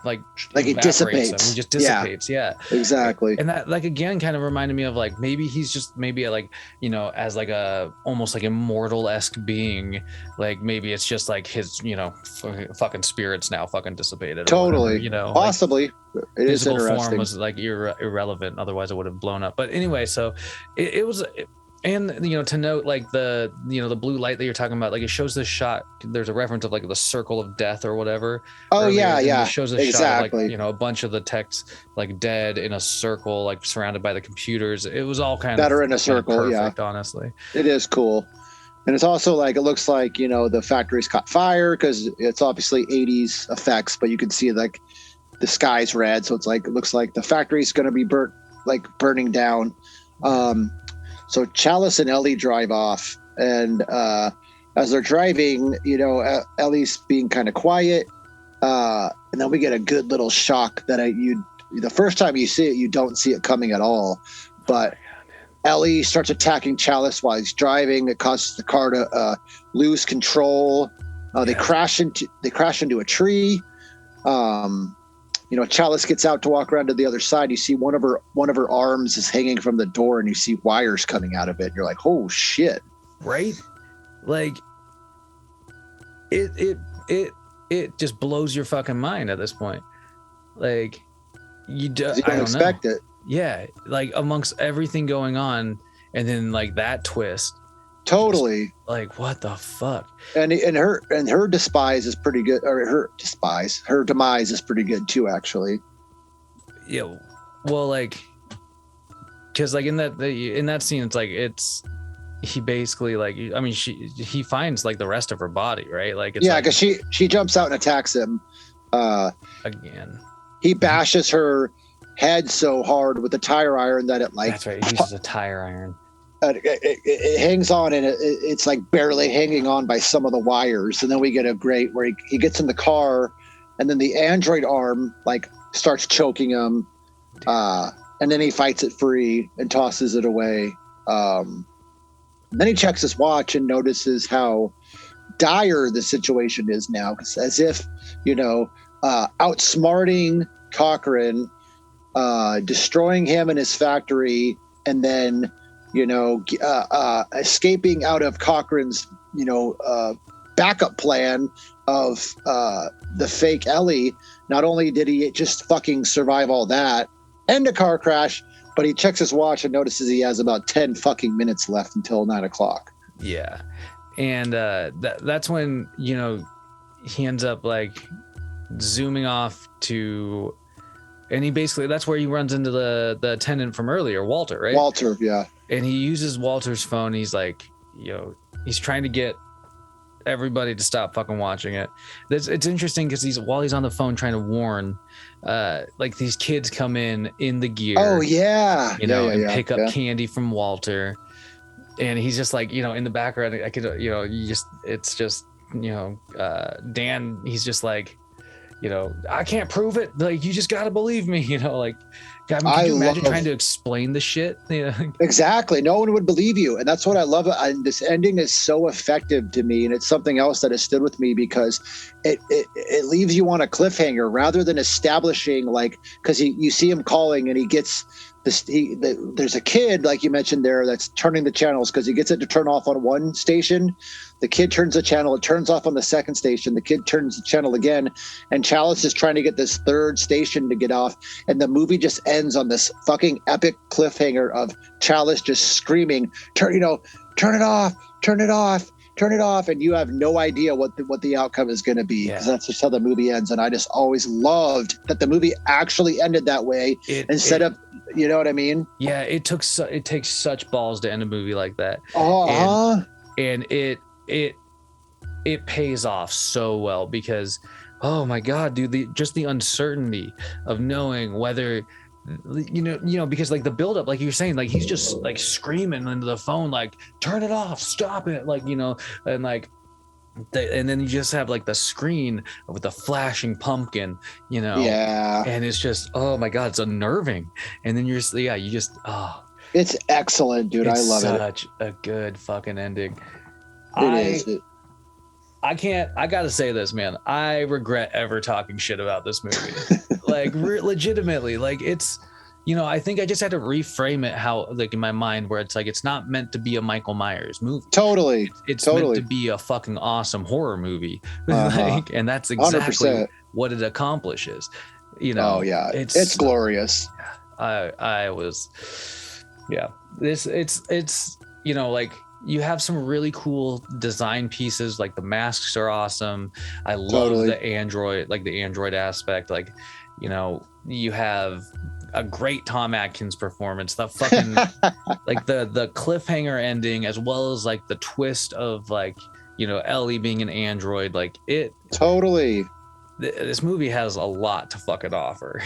like it dissipates. Him. He just dissipates. Yeah, exactly. And that like again kind of reminded me of like maybe he's just like as like a almost like immortal-esque being. Like maybe it's just like his fucking spirits now fucking dissipated. Totally. Possibly. Like, it is interesting. Form was like irrelevant. Otherwise, it would have blown up. But anyway, so it was. And to note like the the blue light that you're talking about, like it shows this shot. There's a reference of like the circle of death or whatever. Oh yeah. It shows a shot of like a bunch of the techs like dead in a circle, like surrounded by the computers. It was all kind that of are in a circle. Perfect, honestly. It is cool, and it's also like it looks like the factory's caught fire because it's obviously 80s effects, but you can see like the sky's red, so it's like it looks like the factory's going to be burnt like burning down. So Chalice and Ellie drive off, and as they're driving, Ellie's being kind of quiet, and then we get a good little shock that the first time you see it, you don't see it coming at all, but Ellie starts attacking Chalice while he's driving. It causes the car to lose control. They crash into a tree. Chalice gets out to walk around to the other side. You see one of her arms is hanging from the door, and you see wires coming out of it. You're like, oh shit. Right? Like it just blows your fucking mind at this point. Like you don't expect it. Yeah, like amongst everything going on, and then like that twist. Totally. Like what the fuck? And her despise is pretty good, or her demise is pretty good too, actually. Yeah. Well, like, because like in that scene, he basically like, I mean, he finds like the rest of her body, right? Like, it's because she jumps out and attacks him. Again. He bashes her head so hard with the tire iron that it like. That's right. He uses a tire iron. It hangs on, and it's like barely hanging on by some of the wires. And then we get a great where he gets in the car, and then the android arm like starts choking him, and then he fights it free and tosses it away. Then he checks his watch and notices how dire the situation is now, as if outsmarting Cochrane, destroying him in his factory, and then escaping out of Cochrane's backup plan of the fake Ellie. Not only did he just fucking survive all that and a car crash, but he checks his watch and notices he has about 10 fucking minutes left until 9:00. Yeah. And that's when he ends up like zooming off to, and he basically, that's where he runs into the attendant from earlier, Walter, right? Walter, yeah. And he uses Walter's phone. He's like, he's trying to get everybody to stop fucking watching it. It's interesting because while he's on the phone trying to warn, like these kids come in the gear. Oh yeah, and pick up candy from Walter, and he's just like, in the background, I could, it's just, Dan. He's just like, I can't prove it. Like, you just gotta believe me. Like, God, can you imagine trying to explain the shit? Exactly. No one would believe you. And that's what I love. And this ending is so effective to me. And it's something else that has stood with me because it leaves you on a cliffhanger rather than establishing, like, because you see him calling and he gets this. There's a kid, like you mentioned there, that's turning the channels because he gets it to turn off on one station. The kid turns the channel, it turns off on the second station. The kid turns the channel again, and Chalice is trying to get this third station to get off. And the movie just ends on this fucking epic cliffhanger of Chalice just screaming, turn it off, turn it off, turn it off. And you have no idea what the outcome is going to be, because that's just how the movie ends. And I just always loved that the movie actually ended that way instead of, you know what I mean? Yeah, it takes such balls to end a movie like that. And it pays off so well because, oh my God, dude, just the uncertainty of knowing whether, because like the buildup, like you're saying, like he's just like screaming into the phone, like, turn it off, stop it. Like, and like, and then you just have like the screen with the flashing pumpkin, and it's just, oh my God, it's unnerving. And then it's excellent, dude. I love it. Such a good fucking ending. It is. I gotta say this, man. I regret ever talking shit about this movie. Like, legitimately, like it's, I think I just had to reframe it how, like, in my mind, where it's like, it's not meant to be a Michael Myers movie. Totally. It's meant to be a fucking awesome horror movie. Like, and that's exactly 100%. What it accomplishes. Oh yeah. It's glorious. It's like, you have some really cool design pieces, like the masks are awesome. I love the android aspect. Like, you have a great Tom Atkins performance. The fucking like the cliffhanger ending, as well as like the twist of like, Ellie being an android. Like it totally. this movie has a lot to fucking offer.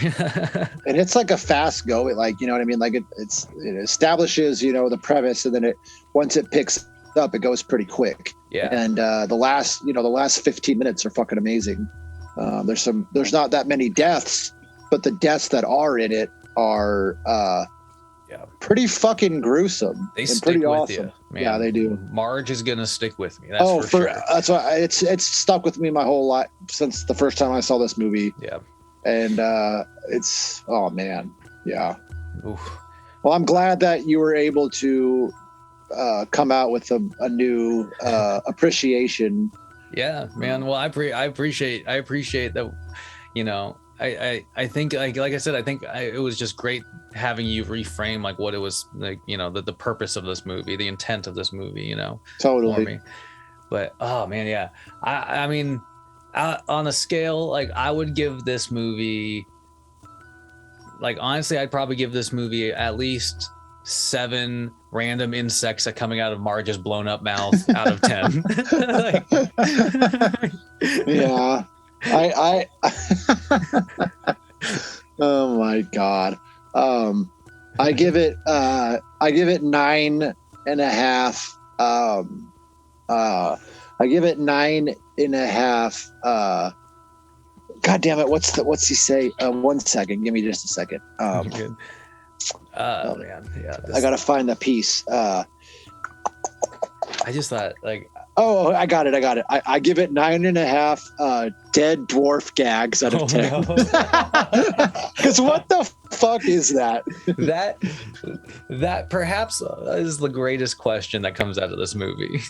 And it's like a fast go. Like, you know what I mean? Like it establishes, you know, the premise, and then once it picks up, it goes pretty quick. Yeah. And the last 15 minutes are fucking amazing. There's not that many deaths, but the deaths that are in it are pretty fucking gruesome. They and stick pretty with awesome. you, man. Yeah, they do. Marge is gonna stick with me. That's for sure. That's why it's stuck with me my whole life since the first time I saw this movie. Yeah. And it's, oh man, yeah. Oof. Well, I'm glad that you were able to come out with a new appreciation. Yeah, man. Well, I appreciate that. You know, I think like I said, I think it was just great having you reframe like what it was like, you know, the purpose of this movie, the intent of this movie, you know. Totally. For me. But oh man, yeah. I mean, on a scale, like I would give this movie, like honestly, I'd probably give this movie at least 7 random insects that coming out of Marge's blown up mouth out of 10. Like, yeah. I oh my god. I give it 9.5. I give it 9.5. God damn it! What's he say? 1 second. Give me just a second. Good. Oh man, yeah. I gotta find the piece. I just thought like. Oh, I got it. I give it 9.5 dead dwarf gags out of 10. Because what the fuck is that? That perhaps is the greatest question that comes out of this movie.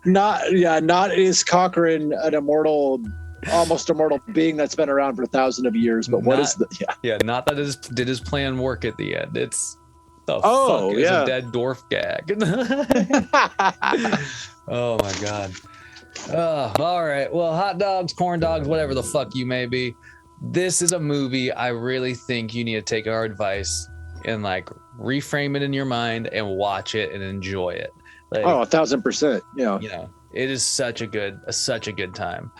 Not is Cochrane an almost immortal being that's been around for thousands of years, but what is the not that did his plan work at the end? It's the fuck is a dead dwarf gag. Oh my god. All right. Well, hot dogs, corn dogs, whatever the fuck you may be. This is a movie I really think you need to take our advice and like reframe it in your mind and watch it and enjoy it. Like, 1,000%. Yeah. You know, it is such a good time.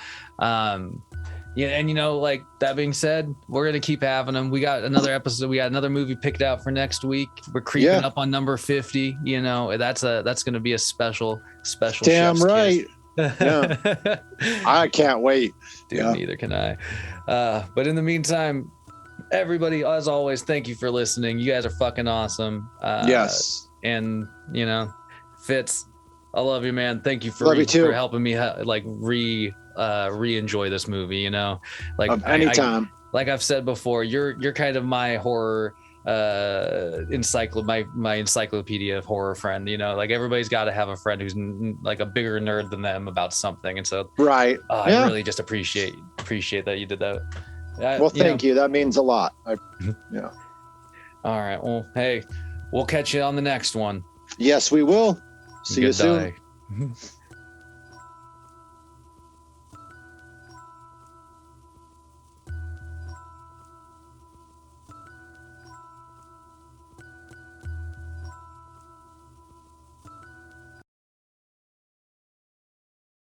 Yeah, and you know, like that being said, we're gonna keep having them. We got another episode. We got another movie picked out for next week. We're creeping up on number 50. You know, that's gonna be a special. Damn right. Kiss. Yeah. I can't wait. Dude, neither can I. But in the meantime, everybody, as always, thank you for listening. You guys are fucking awesome. Yes. And you know, Fitz, I love you, man. Thank you for helping me like re-enjoy this movie, you know, like anytime. Like I've said before, you're kind of my horror my encyclopedia of horror friend, you know, like everybody's got to have a friend who's like a bigger nerd than them about something, and so I really just appreciate that you did that. Well, thank you. That means a lot. Yeah. All right. Well, hey, we'll catch you on the next one. Yes, we will. See you soon.